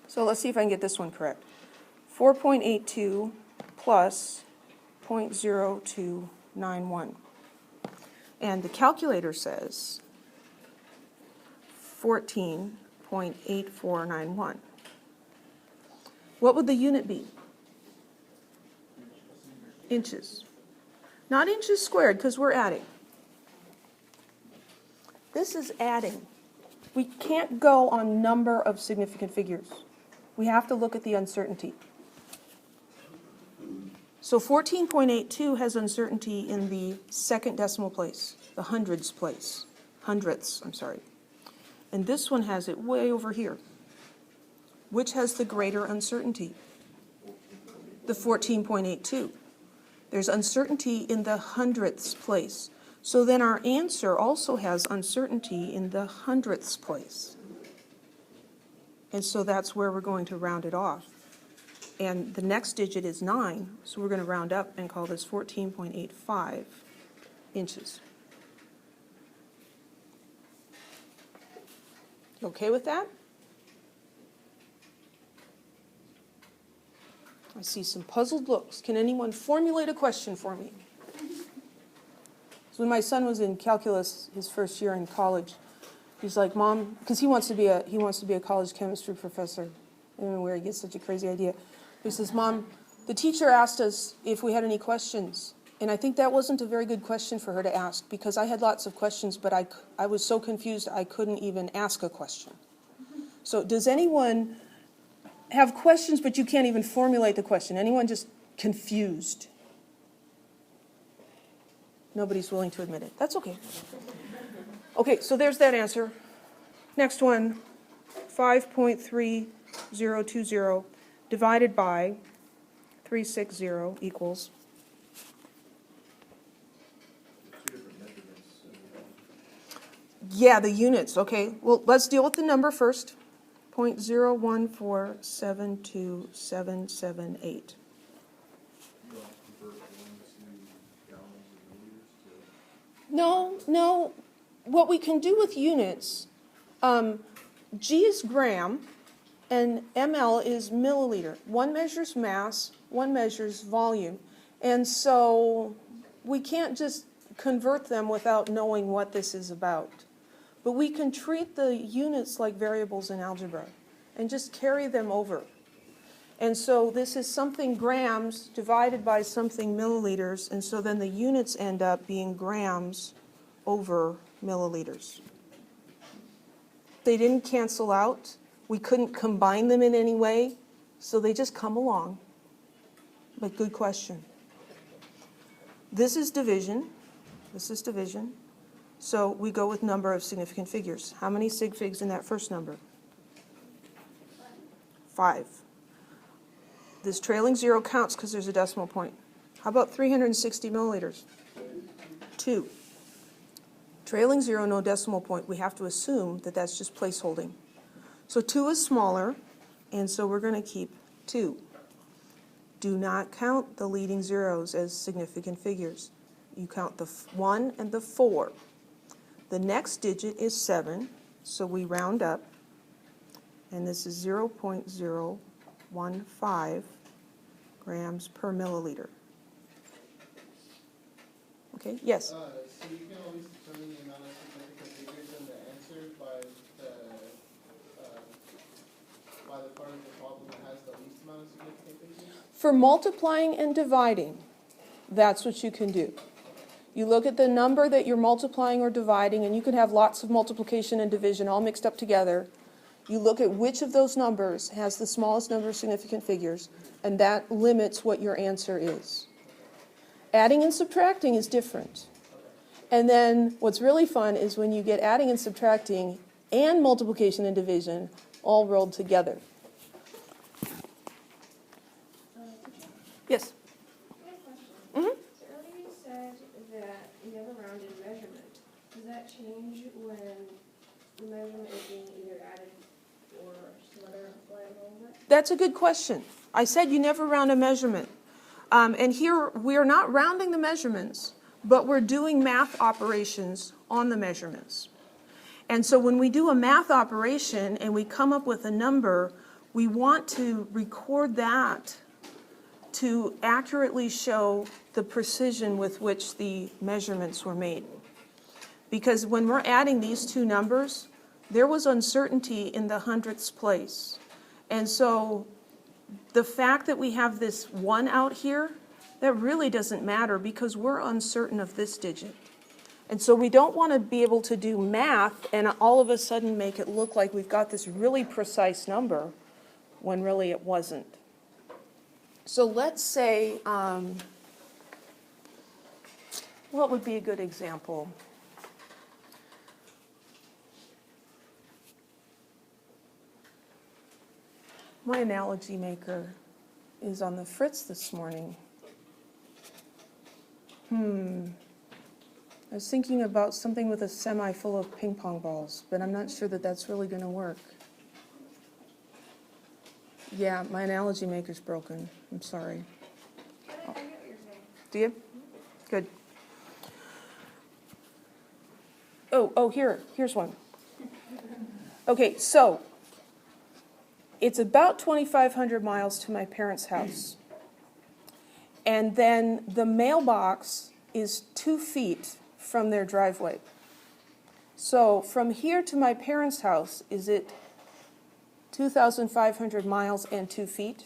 So let's see if I can get this one correct. 4.82 plus 0.0291. And the calculator says 14.8491. What would the unit be? Inches. Not inches squared, because we're adding. This is adding. We can't go on number of significant figures. We have to look at the uncertainty. So 14.82 has uncertainty in the second decimal place, the hundredths, I'm sorry. And this one has it way over here. Which has the greater uncertainty? The 14.82. There's uncertainty in the hundredths place. So then our answer also has uncertainty in the hundredths place. And so that's where we're going to round it off. And the next digit is 9, so we're going to round up and call this 14.85 inches. You okay with that? I see some puzzled looks. Can anyone formulate a question for me? So when my son was in calculus, his first year in college, he's like, Mom, because he wants to be a college chemistry professor. I don't know where he gets such a crazy idea. He says, Mom, the teacher asked us if we had any questions. And I think that wasn't a very good question for her to ask, because I had lots of questions, but I was so confused I couldn't even ask a question. So does anyone have questions, but you can't even formulate the question? Anyone just confused? Nobody's willing to admit it. That's okay. Okay, so there's that answer. Next one, 5.3020 divided by 360 equals. Yeah, the units. Okay, well, let's deal with the number first. 0.014727778. No. What we can do with units, G is gram, and ml is milliliter. One measures mass, one measures volume. And so we can't just convert them without knowing what this is about. But we can treat the units like variables in algebra and just carry them over. And so this is something grams divided by something milliliters, and so then the units end up being grams over milliliters. They didn't cancel out. We couldn't combine them in any way, so they just come along. But good question. This is division. This is division. So we go with number of significant figures. How many sig figs in that first number? 5. This trailing 0 counts because there's a decimal point. How about 360 milliliters? 2. Trailing 0, no decimal point. We have to assume that that's just placeholding. So 2 is smaller, and so we're going to keep 2. Do not count the leading zeros as significant figures. You count the 1 and the 4. The next digit is 7, so we round up, and this is 0.015 grams per milliliter. Okay, yes? So you can always determine the amount of significant figures in the answer by the part of the problem that has the least amount of significant figures? For multiplying and dividing, that's what you can do. You look at the number that you're multiplying or dividing, and you can have lots of multiplication and division all mixed up together. You look at which of those numbers has the smallest number of significant figures, and that limits what your answer is. Adding and subtracting is different. And then what's really fun is when you get adding and subtracting and multiplication and division all rolled together. Yes? I have a question. Mm-hmm. So earlier you said that you never rounded measurement. Does that change when the measurement is being either added or some other line over it? That's a good question. I said you never round a measurement. And here we are not rounding the measurements, but we're doing math operations on the measurements. And so when we do a math operation and we come up with a number, we want to record that to accurately show the precision with which the measurements were made. Because when we're adding these two numbers, there was uncertainty in the hundredths place. And so the fact that we have this 1 out here, that really doesn't matter because we're uncertain of this digit. And so we don't want to be able to do math and all of a sudden make it look like we've got this really precise number when really it wasn't. So let's say, what would be a good example? My analogy maker is on the fritz this morning. I was thinking about something with a semi full of ping pong balls, but I'm not sure that that's really going to work. Yeah, my analogy maker's broken. I'm sorry. I get what you're saying. Do you? Good. Here's one. Okay, so it's about 2,500 miles to my parents' house. And then the mailbox is 2 feet from their driveway. So from here to my parents' house, is it 2,500 miles and 2 feet?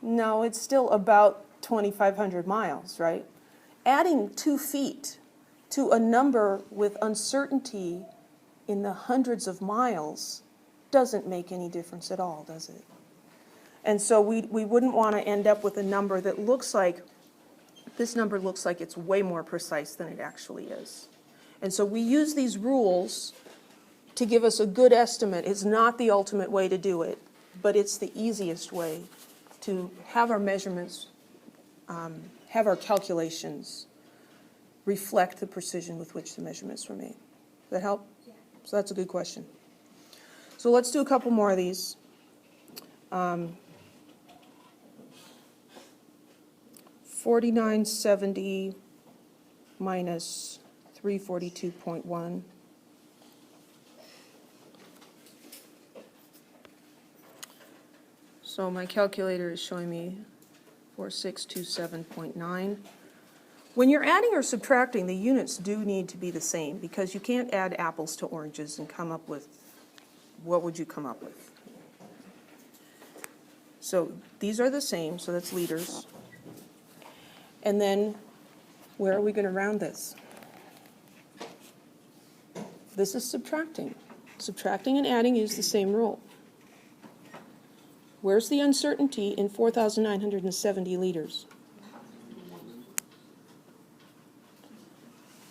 No, it's still about 2,500 miles, right? Adding 2 feet to a number with uncertainty in the hundreds of miles doesn't make any difference at all, does it? And so we wouldn't want to end up with a number that looks like, this number looks like it's way more precise than it actually is. And so we use these rules to give us a good estimate. It's not the ultimate way to do it, but it's the easiest way to have our measurements, have our calculations reflect the precision with which the measurements were made. Does that help? Yeah. So that's a good question. So let's do a couple more of these. 4970 minus 342.1. So my calculator is showing me 4627.9. When you're adding or subtracting, the units do need to be the same because you can't add apples to oranges and come up with, what would you come up with? So these are the same, so that's liters. And then where are we going to round this? This is subtracting. Subtracting and adding use the same rule. Where's the uncertainty in 4,970 liters?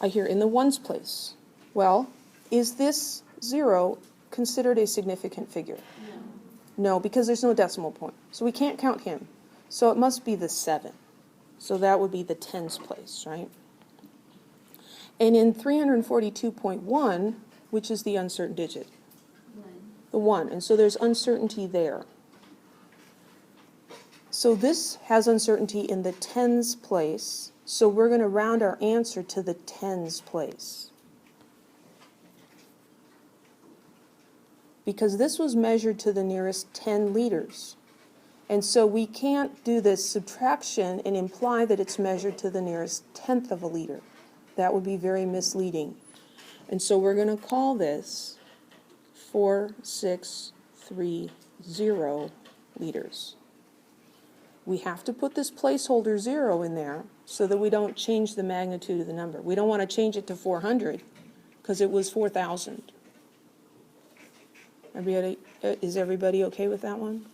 I hear in the ones place. Well, is this 0 considered a significant figure? No, because there's no decimal point. So we can't count him. So it must be the 7. So that would be the tens place, right? And in 342.1, which is the uncertain digit? 1. The 1. And so there's uncertainty there. So this has uncertainty in the tens place. So we're going to round our answer to the tens place. Because this was measured to the nearest 10 liters. And so we can't do this subtraction and imply that it's measured to the nearest tenth of a liter. That would be very misleading. And so we're going to call this 4630 liters. We have to put this placeholder 0 in there so that we don't change the magnitude of the number. We don't want to change it to 400 because it was 4,000. Is everybody okay with that one?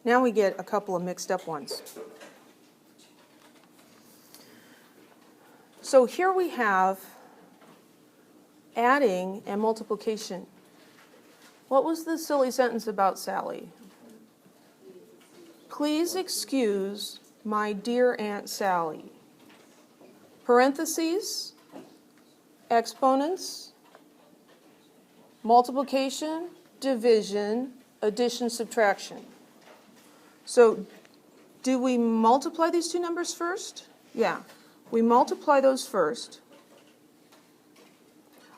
Now we get a couple of mixed up ones. So here we have adding and multiplication. What was the silly sentence about Sally? Please excuse my dear Aunt Sally. Parentheses, exponents, multiplication, division, addition, subtraction. So do we multiply these two numbers first? Yeah. We multiply those first.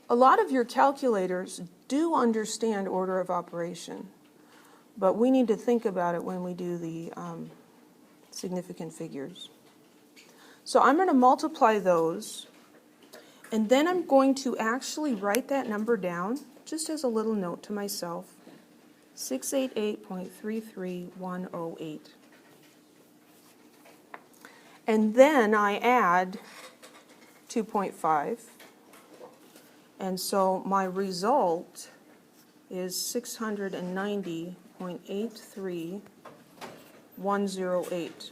A lot of your calculators do understand order of operation, but we need to think about it when we do the significant figures. So I'm going to multiply those, and then I'm going to actually write that number down, just as a little note to myself, 688.33108. And then I add 2.5, and so my result is 690.83108.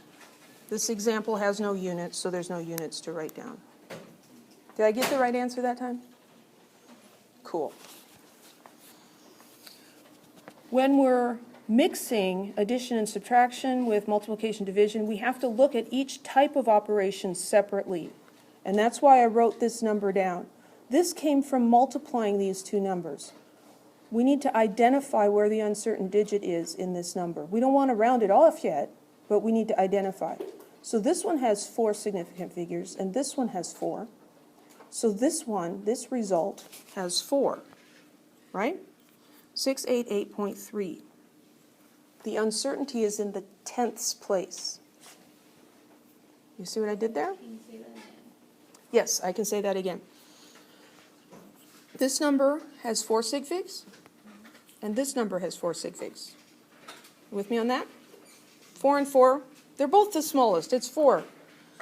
This example has no units, so there's no units to write down. Did I get the right answer that time? Cool. When we're mixing addition and subtraction with multiplication division, we have to look at each type of operation separately. And that's why I wrote this number down. This came from multiplying these two numbers. We need to identify where the uncertain digit is in this number. We don't want to round it off yet, but we need to identify. So this one has 4 significant figures, and this one has 4. So this result has 4, right? 688.3. The uncertainty is in the tenths place. You see what I did there? Can you say that again? Yes, I can say that again. This number has 4 sig figs, and this number has 4 sig figs. With me on that? 4 and 4, they're both the smallest, it's 4.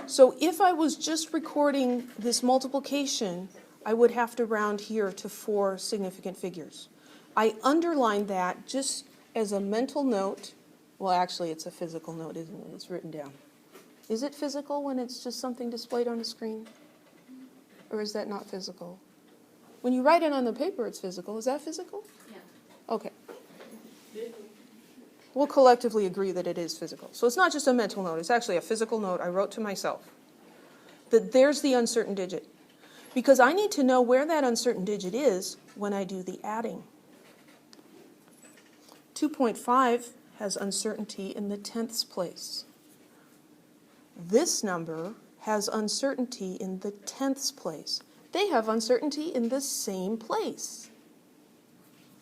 So if I was just recording this multiplication, I would have to round here to 4 significant figures. I underlined that just as a mental note. Well, actually, it's a physical note, isn't it? It's written down. Is it physical when it's just something displayed on the screen? Or is that not physical? When you write it on the paper, it's physical. Is that physical? Yeah. Okay. We'll collectively agree that it is physical. So it's not just a mental note. It's actually a physical note I wrote to myself. That there's the uncertain digit. Because I need to know where that uncertain digit is when I do the adding. 2.5 has uncertainty in the tenths place. This number has uncertainty in the tenths place. They have uncertainty in the same place.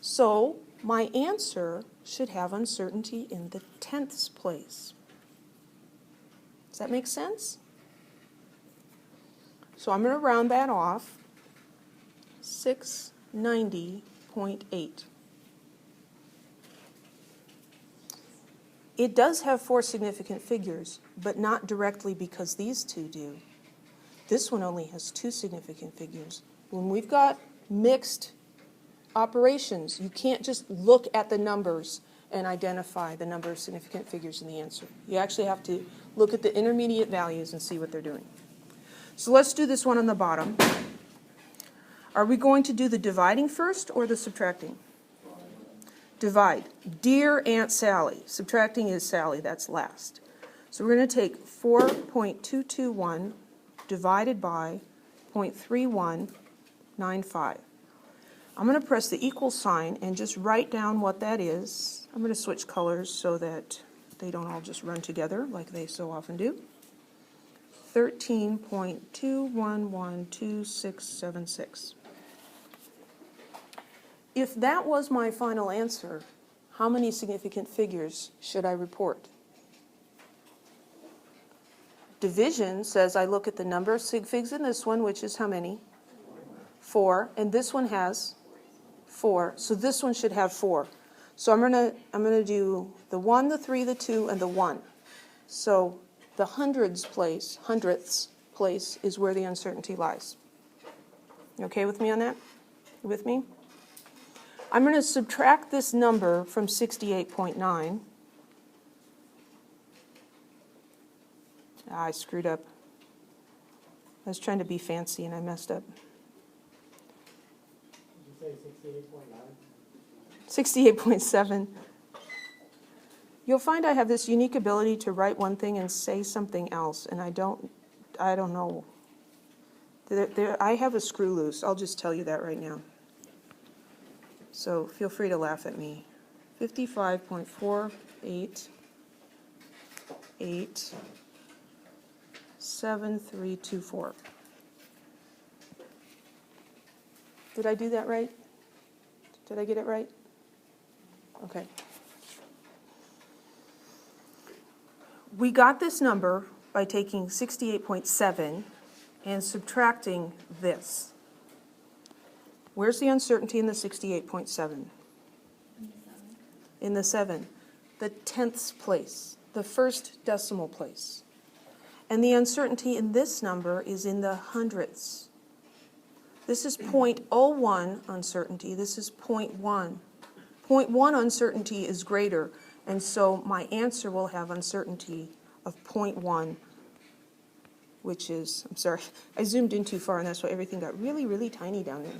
So my answer should have uncertainty in the tenths place. Does that make sense? So I'm going to round that off. 690.8. It does have 4 significant figures, but not directly because these two do. This one only has 2 significant figures. When we've got mixed operations, you can't just look at the numbers and identify the number of significant figures in the answer. You actually have to look at the intermediate values and see what they're doing. So let's do this one on the bottom. Are we going to do the dividing first or the subtracting? Divide. Dear Aunt Sally. Subtracting is Sally, that's last. So we're going to take 4.221 divided by 0.3195. I'm going to press the equal sign and just write down what that is. I'm going to switch colors so that they don't all just run together like they so often do. 13.2112676. If that was my final answer, how many significant figures should I report? Division says I look at the number of sig figs in this one, which is how many? 4, and this one has 4, so this one should have 4. So I'm gonna do the 1, the 3, the 2, and the 1. So the hundredths place is where the uncertainty lies. You okay with me on that? You with me? I'm going to subtract this number from 68.9. I screwed up. I was trying to be fancy and I messed up. Did you say 68.9? 68.7. You'll find I have this unique ability to write one thing and say something else, and I don't know. I have a screw loose. I'll just tell you that right now. So feel free to laugh at me. 55.4887324. Did I do that right? Did I get it right? Okay. We got this number by taking 68.7 and subtracting this. Where's the uncertainty in the 68.7? In the 7. The tenths place, the first decimal place. And the uncertainty in this number is in the hundredths. This is 0.01 uncertainty. This is 0.1. 0.1 uncertainty is greater, and so my answer will have uncertainty of 0.1, which is, I'm sorry, I zoomed in too far, and that's why everything got really, really tiny down there.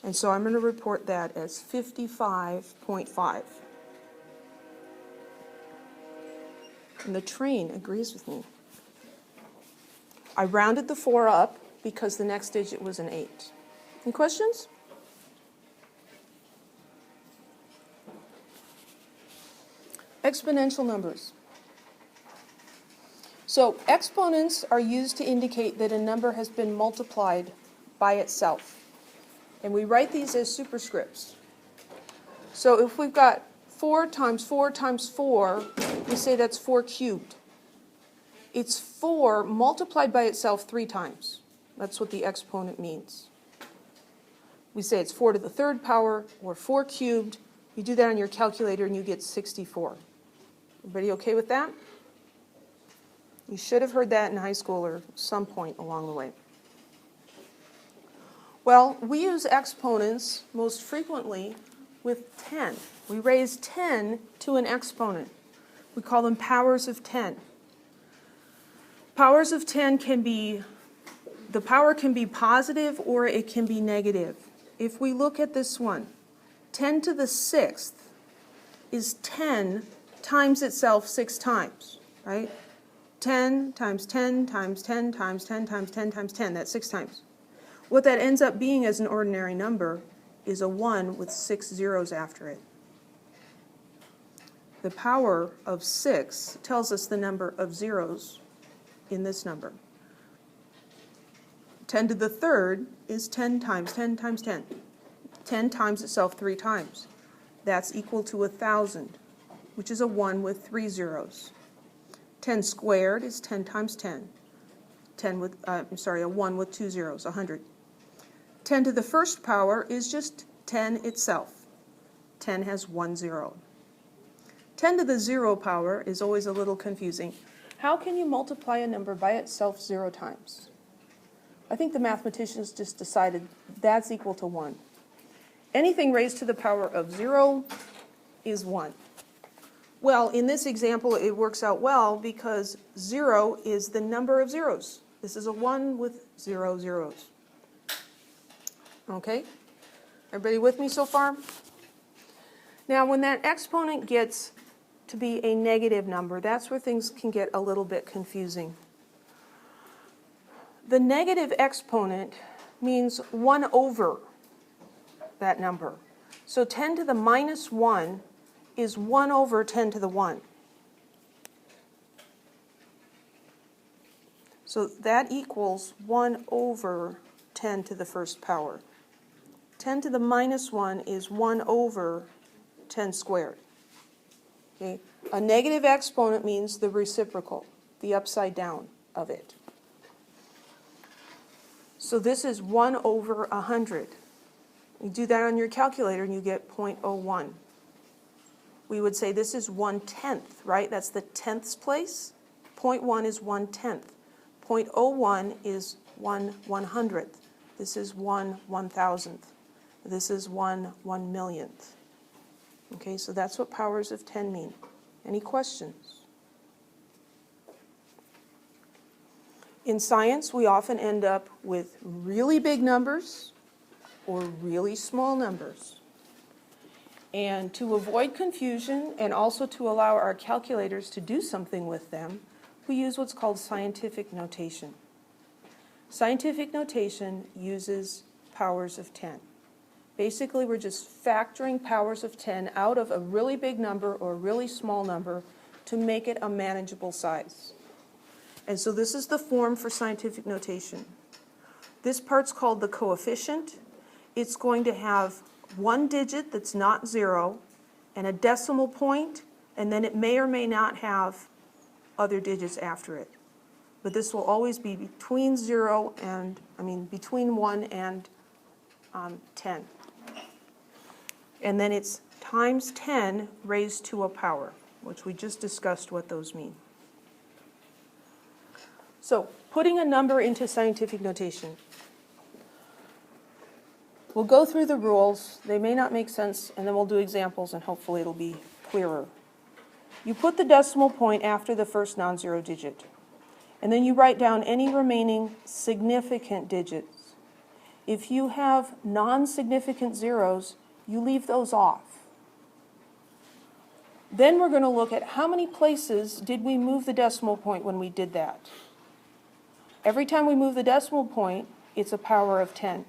And so I'm going to report that as 55.5. And the train agrees with me. I rounded the 4 up because the next digit was an 8. Any questions? Exponential numbers. So exponents are used to indicate that a number has been multiplied by itself. And we write these as superscripts. So if we've got 4 times 4 times 4, we say that's 4 cubed. It's 4 multiplied by itself 3 times. That's what the exponent means. We say it's 4 to the 3rd power, or 4 cubed. You do that on your calculator and you get 64. Everybody okay with that? You should have heard that in high school or some point along the way. Well, we use exponents most frequently with 10. We raise 10 to an exponent. We call them powers of 10. Powers of 10 can be, the power can be positive or it can be negative. If we look at this one, 10 to the 6th is 10 times itself 6 times, right? 10 times 10 times 10 times 10 times 10 times 10, that's 6 times. What that ends up being as an ordinary number is a 1 with 6 zeros after it. The power of 6 tells us the number of zeros in this number. 10 to the 3rd is 10 times 10 times 10. 10 times itself 3 times. That's equal to 1,000, which is a 1 with 3 zeros. 10 squared is 10 times 10. A 1 with 2 zeros, 100. 10 to the 1st power is just 10 itself. 10 has 1 zero. 10 to the 0 power is always a little confusing. How can you multiply a number by itself 0 times? I think the mathematicians just decided that's equal to 1. Anything raised to the power of 0 is 1. Well, in this example, it works out well because 0 is the number of zeros. This is a 1 with 0 zeros. Okay? Everybody with me so far? Now, when that exponent gets to be a negative number, that's where things can get a little bit confusing. The negative exponent means 1 over that number. So 10 to the minus 1 is 1 over 10 to the 1. So that equals 1 over 10 to the 1st power. 10 to the minus 1 is 1 over 10 squared. Okay? A negative exponent means the reciprocal, the upside down of it. So this is 1 over 100. You do that on your calculator and you get 0.01. We would say this is 1/10, right? That's the tenths place. 0.1 is 1/10. 0.01 is 1/100th. This is 1/1000th. This is 1/1,000,000th. Okay, so that's what powers of 10 mean. Any questions? In science, we often end up with really big numbers or really small numbers. And to avoid confusion and also to allow our calculators to do something with them, we use what's called scientific notation. Scientific notation uses powers of 10. Basically, we're just factoring powers of 10 out of a really big number or a really small number to make it a manageable size. And so this is the form for scientific notation. This part's called the coefficient. It's going to have one digit that's not 0 and a decimal point, and then it may or may not have other digits after it. But this will always be between between 1 and 10. And then it's times 10 raised to a power, which we just discussed what those mean. So, putting a number into scientific notation. We'll go through the rules. They may not make sense, and then we'll do examples, and hopefully it'll be clearer. You put the decimal point after the first non-zero digit, and then you write down any remaining significant digits. If you have non-significant zeros, you leave those off. Then we're going to look at how many places did we move the decimal point when we did that. Every time we move the decimal point, it's a power of 10.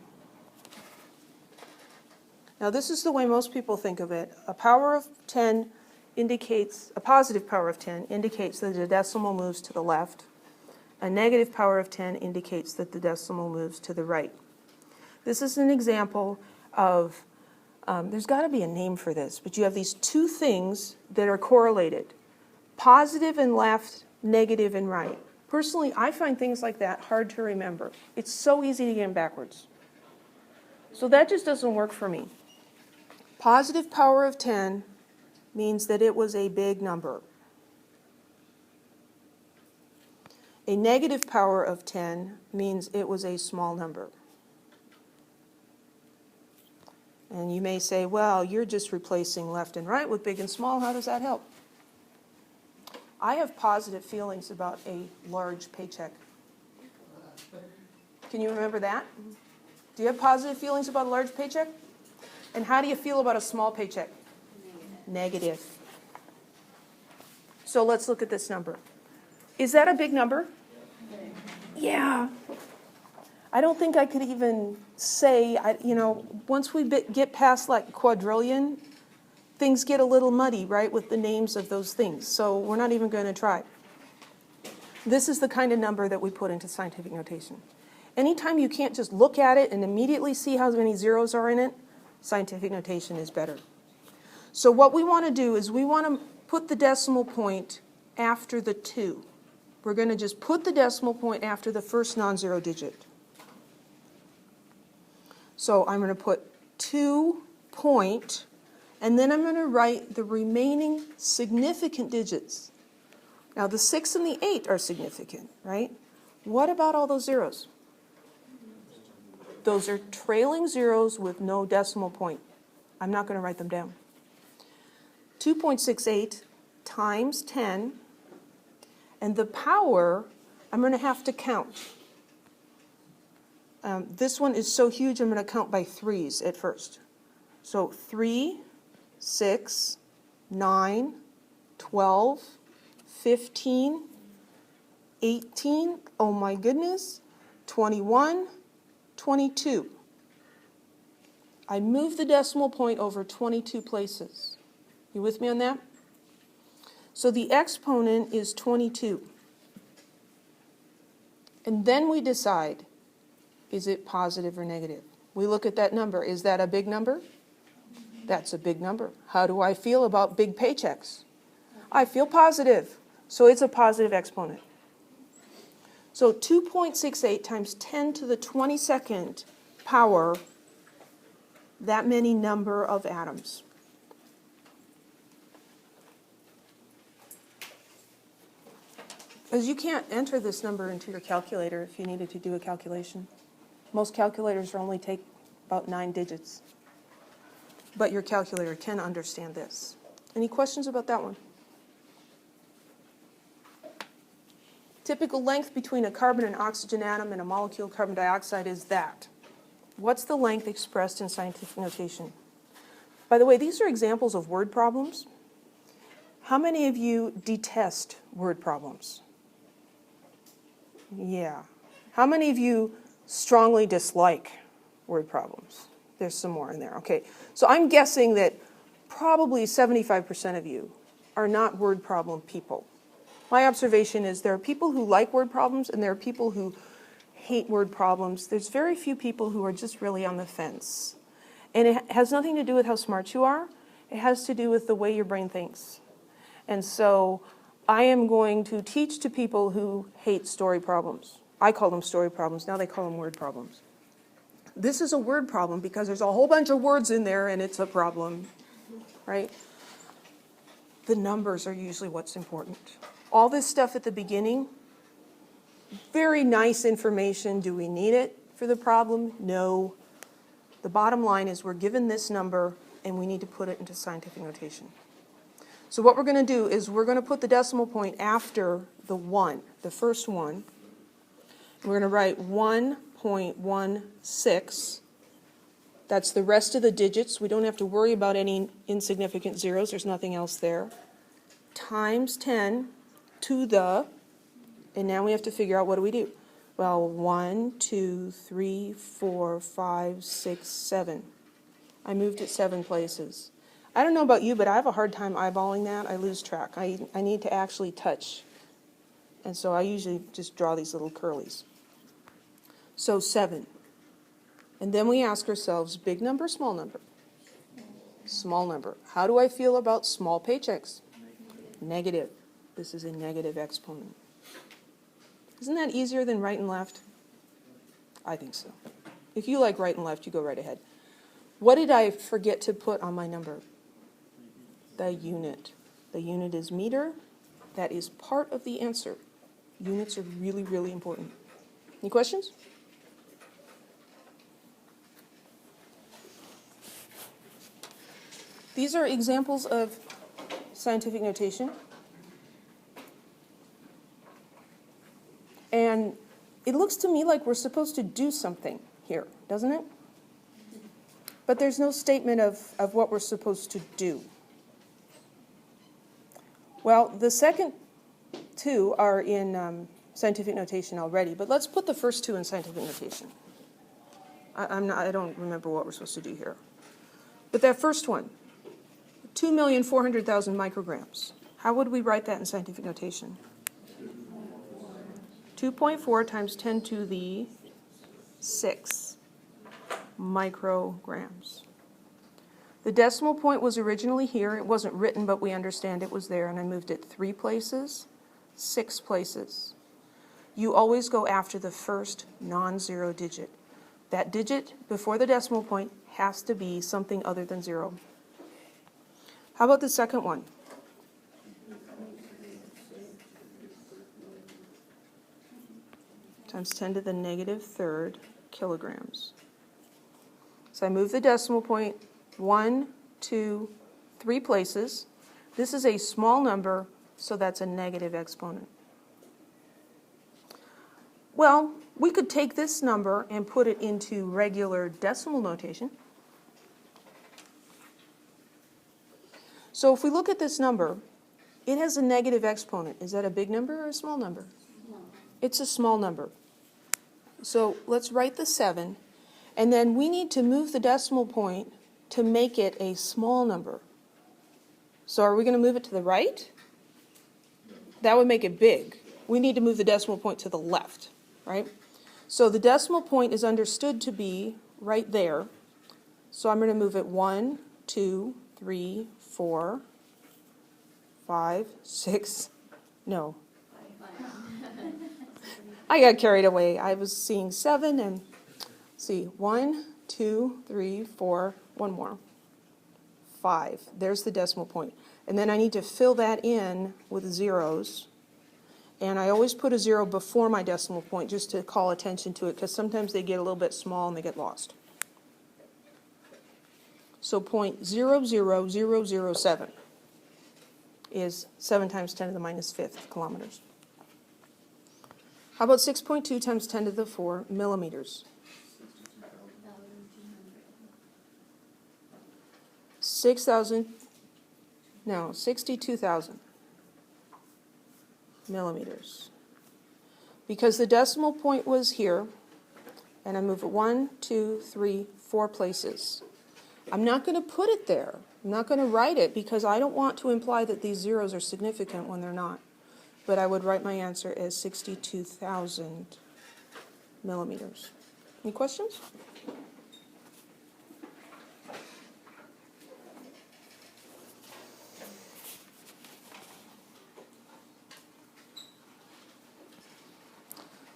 Now this is the way most people think of it. A power of 10 indicates, a positive power of 10 indicates that the decimal moves to the left. A negative power of 10 indicates that the decimal moves to the right. This is an example of, there's got to be a name for this, but you have these two things that are correlated. Positive and left, negative and right. Personally, I find things like that hard to remember. It's so easy to get them backwards. So that just doesn't work for me. Positive power of 10 means that it was a big number. A negative power of 10 means it was a small number. And you may say, well, you're just replacing left and right with big and small. How does that help? I have positive feelings about a large paycheck. Can you remember that? Do you have positive feelings about a large paycheck? And how do you feel about a small paycheck? Negative. So let's look at this number. Is that a big number? Yeah. I don't think I could even say, once we get past like quadrillion, things get a little muddy, right, with the names of those things. So we're not even going to try. This is the kind of number that we put into scientific notation. Anytime you can't just look at it and immediately see how many zeros are in it, scientific notation is better. So what we want to do is we want to put the decimal point after the 2. We're going to just put the decimal point after the first non-zero digit. So I'm going to put 2 point, and then I'm going to write the remaining significant digits. Now the 6 and the 8 are significant, right? What about all those zeros? Those are trailing zeros with no decimal point. I'm not going to write them down. 2.68 times 10, and the power, I'm going to have to count. This one is so huge, I'm going to count by 3s at first. So 3, 6, 9, 12, 15, 18, oh my goodness, 21, 22. I moved the decimal point over 22 places. You with me on that? So the exponent is 22. And then we decide, is it positive or negative? We look at that number. Is that a big number? That's a big number. How do I feel about big paychecks? I feel positive. So it's a positive exponent. So 2.68 times 10 to the 22nd power, that many number of atoms. Because you can't enter this number into your calculator if you needed to do a calculation. Most calculators only take about 9 digits. But your calculator can understand this. Any questions about that one? Typical length between a carbon and oxygen atom and a molecule of carbon dioxide is that. What's the length expressed in scientific notation? By the way, these are examples of word problems. How many of you detest word problems? Yeah. How many of you strongly dislike word problems? There's some more in there. Okay. So I'm guessing that probably 75% of you are not word problem people. My observation is there are people who like word problems and there are people who hate word problems. There's very few people who are just really on the fence. And it has nothing to do with how smart you are. It has to do with the way your brain thinks. And so I am going to teach to people who hate story problems. I call them story problems. Now they call them word problems. This is a word problem because there's a whole bunch of words in there and it's a problem, right? The numbers are usually what's important. All this stuff at the beginning, very nice information. Do we need it for the problem? No. The bottom line is we're given this number and we need to put it into scientific notation. So what we're going to do is we're going to put the decimal point after the 1, the first one. We're going to write 1.16. That's the rest of the digits. We don't have to worry about any insignificant zeros. There's nothing else there. Times 10 to the, and now we have to figure out what do we do. Well, 1, 2, 3, 4, 5, 6, 7. I moved it 7 places. I don't know about you, but I have a hard time eyeballing that. I lose track. I need to actually touch. And so I usually just draw these little curlies. So 7. And then we ask ourselves, big number, small number? Small number. How do I feel about small paychecks? Negative. This is a negative exponent. Isn't that easier than right and left? I think so. If you like right and left, you go right ahead. What did I forget to put on my number? The unit. The unit is meter. That is part of the answer. Units are really, really important. Any questions? These are examples of scientific notation. And it looks to me like we're supposed to do something here, doesn't it? But there's no statement of what we're supposed to do. Well, the second two are in scientific notation already, but let's put the first two in scientific notation. I don't remember what we're supposed to do here. But that first one, 2,400,000 micrograms. How would we write that in scientific notation? 2.4 times 10 to the 6 micrograms. The decimal point was originally here. It wasn't written, but we understand it was there, and I moved it 3 places, 6 places. You always go after the first non-zero digit. That digit before the decimal point has to be something other than 0. How about the second one? Times 10 to the negative third kilograms. So I move the decimal point 1, 2, 3 places. This is a small number, so that's a negative exponent. Well, we could take this number and put it into regular decimal notation. So if we look at this number, it has a negative exponent. Is that a big number or a small number? It's a small number. So let's write the 7, and then we need to move the decimal point to make it a small number. So are we going to move it to the right? That would make it big. We need to move the decimal point to the left, right? So the decimal point is understood to be right there. So I'm going to move it 1, 2, 3, 4, 5, 6, no. I got carried away. I was seeing 7 and, see, 1, 2, 3, 4, one more, 5. There's the decimal point. And then I need to fill that in with zeros. And I always put a 0 before my decimal point just to call attention to it, because sometimes they get a little bit small and they get lost. So 0.00007 is 7 times 10 to the minus 5th kilometers. How about 6.2 times 10 to the 4 millimeters? 62,000 millimeters. Because the decimal point was here, and I move it 1, 2, 3, 4 places. I'm not going to put it there. I'm not going to write it because I don't want to imply that these zeros are significant when they're not. But I would write my answer as 62,000 millimeters. Any questions?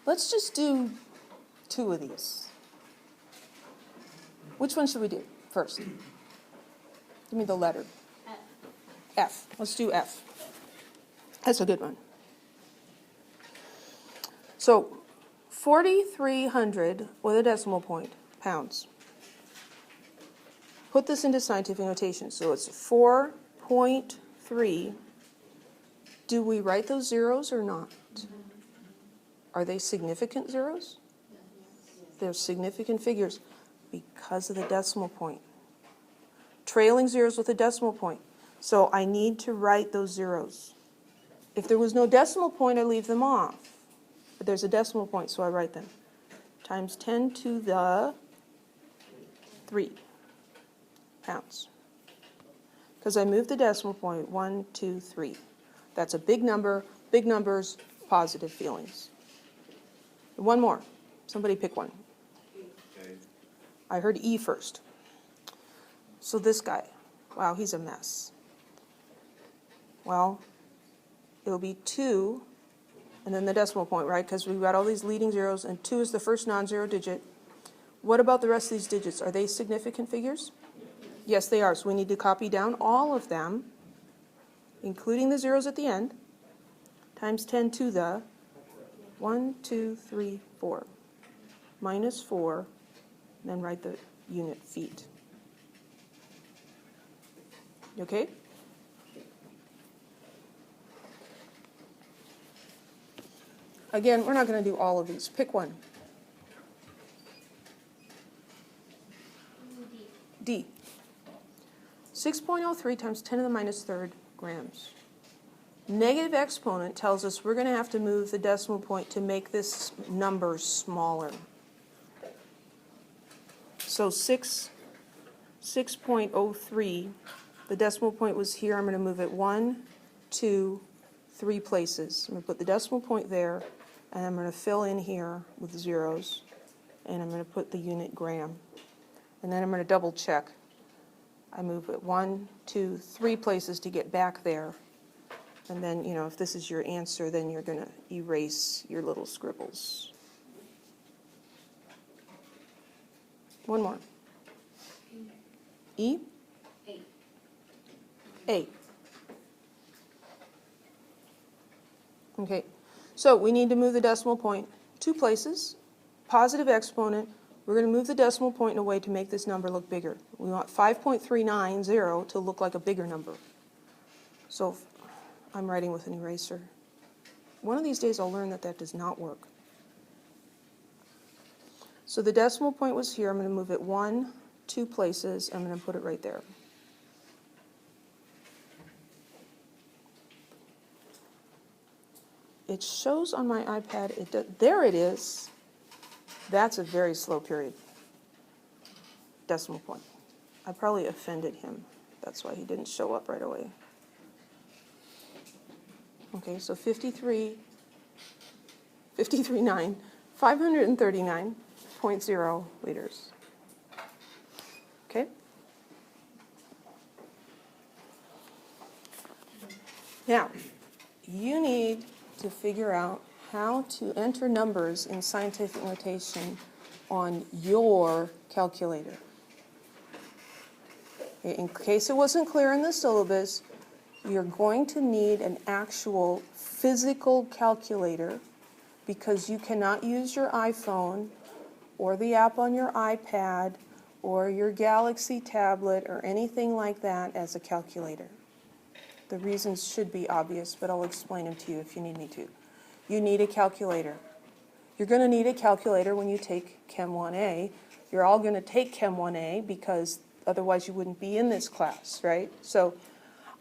Let's just do 2 of these. Which one should we do first? Give me the letter. F. Let's do F. That's a good one. So 4,300 with a decimal point, pounds. Put this into scientific notation. So it's 4.3. Do we write those zeros or not? Are they significant zeros? They're significant figures because of the decimal point. Trailing zeros with a decimal point. So I need to write those zeros. If there was no decimal point, I leave them off. But there's a decimal point, so I write them. Times 10 to the 3 pounds. Because I moved the decimal point, 1, 2, 3. That's a big number, big numbers, positive feelings. One more. Somebody pick one. I heard E first. So this guy, wow, he's a mess. Well, it'll be 2, and then the decimal point, right? Because we've got all these leading zeros, and 2 is the first non-zero digit. What about the rest of these digits? Are they significant figures? Yes, they are. So we need to copy down all of them, including the zeros at the end, times 10 to the 1, 2, 3, 4, minus 4, and then write the unit feet. You okay? Again, we're not going to do all of these. Pick one. D. 6.03 times 10 to the minus third grams. Negative exponent tells us we're going to have to move the decimal point to make this number smaller. So 6.03, the decimal point was here. I'm going to move it 1, 2, 3 places. I'm going to put the decimal point there, and I'm going to fill in here with zeros, and I'm going to put the unit gram. And then I'm going to double check. I move it 1, 2, 3 places to get back there. And then, you know, if this is your answer, then you're going to erase your little scribbles. One more. E? 8. 8. Okay, so we need to move the decimal point 2 places. Positive exponent. We're going to move the decimal point in a way to make this number look bigger. We want 5.390 to look like a bigger number. So I'm writing with an eraser. One of these days I'll learn that that does not work. So the decimal point was here. I'm going to move it 1, 2 places. I'm going to put it right there. It shows on my iPad. There it is. That's a very slow period. Decimal point. I probably offended him. That's why he didn't show up right away. Okay, so 539.0 liters. Okay? Now, you need to figure out how to enter numbers in scientific notation on your calculator. In case it wasn't clear in the syllabus, you're going to need an actual physical calculator because you cannot use your iPhone or the app on your iPad or your Galaxy tablet or anything like that as a calculator. The reasons should be obvious, but I'll explain them to you if you need me to. You need a calculator. You're going to need a calculator when you take Chem 1A. You're all going to take Chem 1A because otherwise you wouldn't be in this class, right? So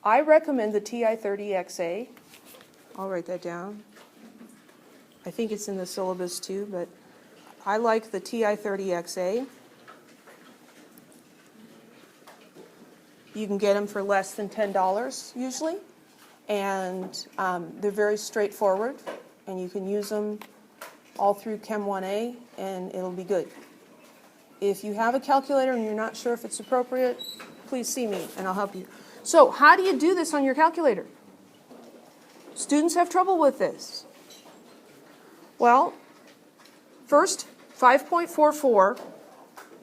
I recommend the TI-30XA. I'll write that down. I think it's in the syllabus too, but I like the TI-30XA. You can get them for less than $10 usually, and they're very straightforward, and you can use them all through Chem 1A, and it'll be good. If you have a calculator and you're not sure if it's appropriate, please see me and I'll help you. So how do you do this on your calculator? Students have trouble with this. Well, first 5.44,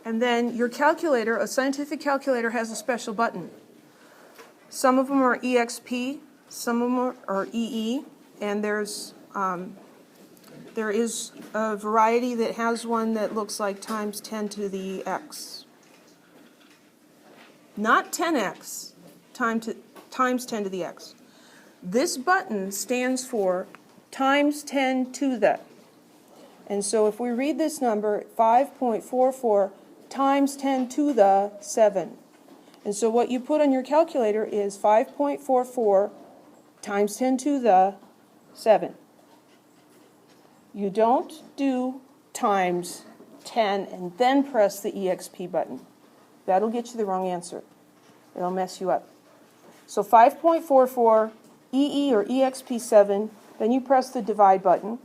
and then your calculator, a scientific calculator, has a special button. Some of them are EXP, some of them are EE, and there is a variety that has one that looks like times 10 to the x. Not 10x, times 10 to the x. This button stands for times 10 to the. And so if we read this number, 5.44 times 10 to the 7. And so what you put on your calculator is 5.44 times 10 to the 7. You don't do times 10 and then press the EXP button. That'll get you the wrong answer. It'll mess you up. So 5.44 EE or EXP7, then you press the divide button.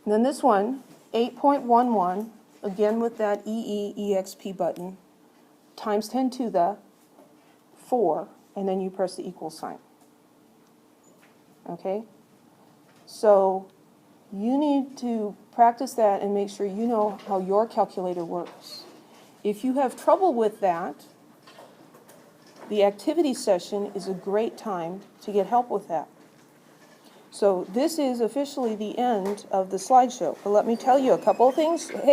And then this one, 8.11, again with that EE EXP button, times 10 to the 4, and then you press the equal sign. Okay? So you need to practice that and make sure you know how your calculator works. If you have trouble with that, the activity session is a great time to get help with that. So this is officially the end of the slideshow. But let me tell you a couple of things. Hey,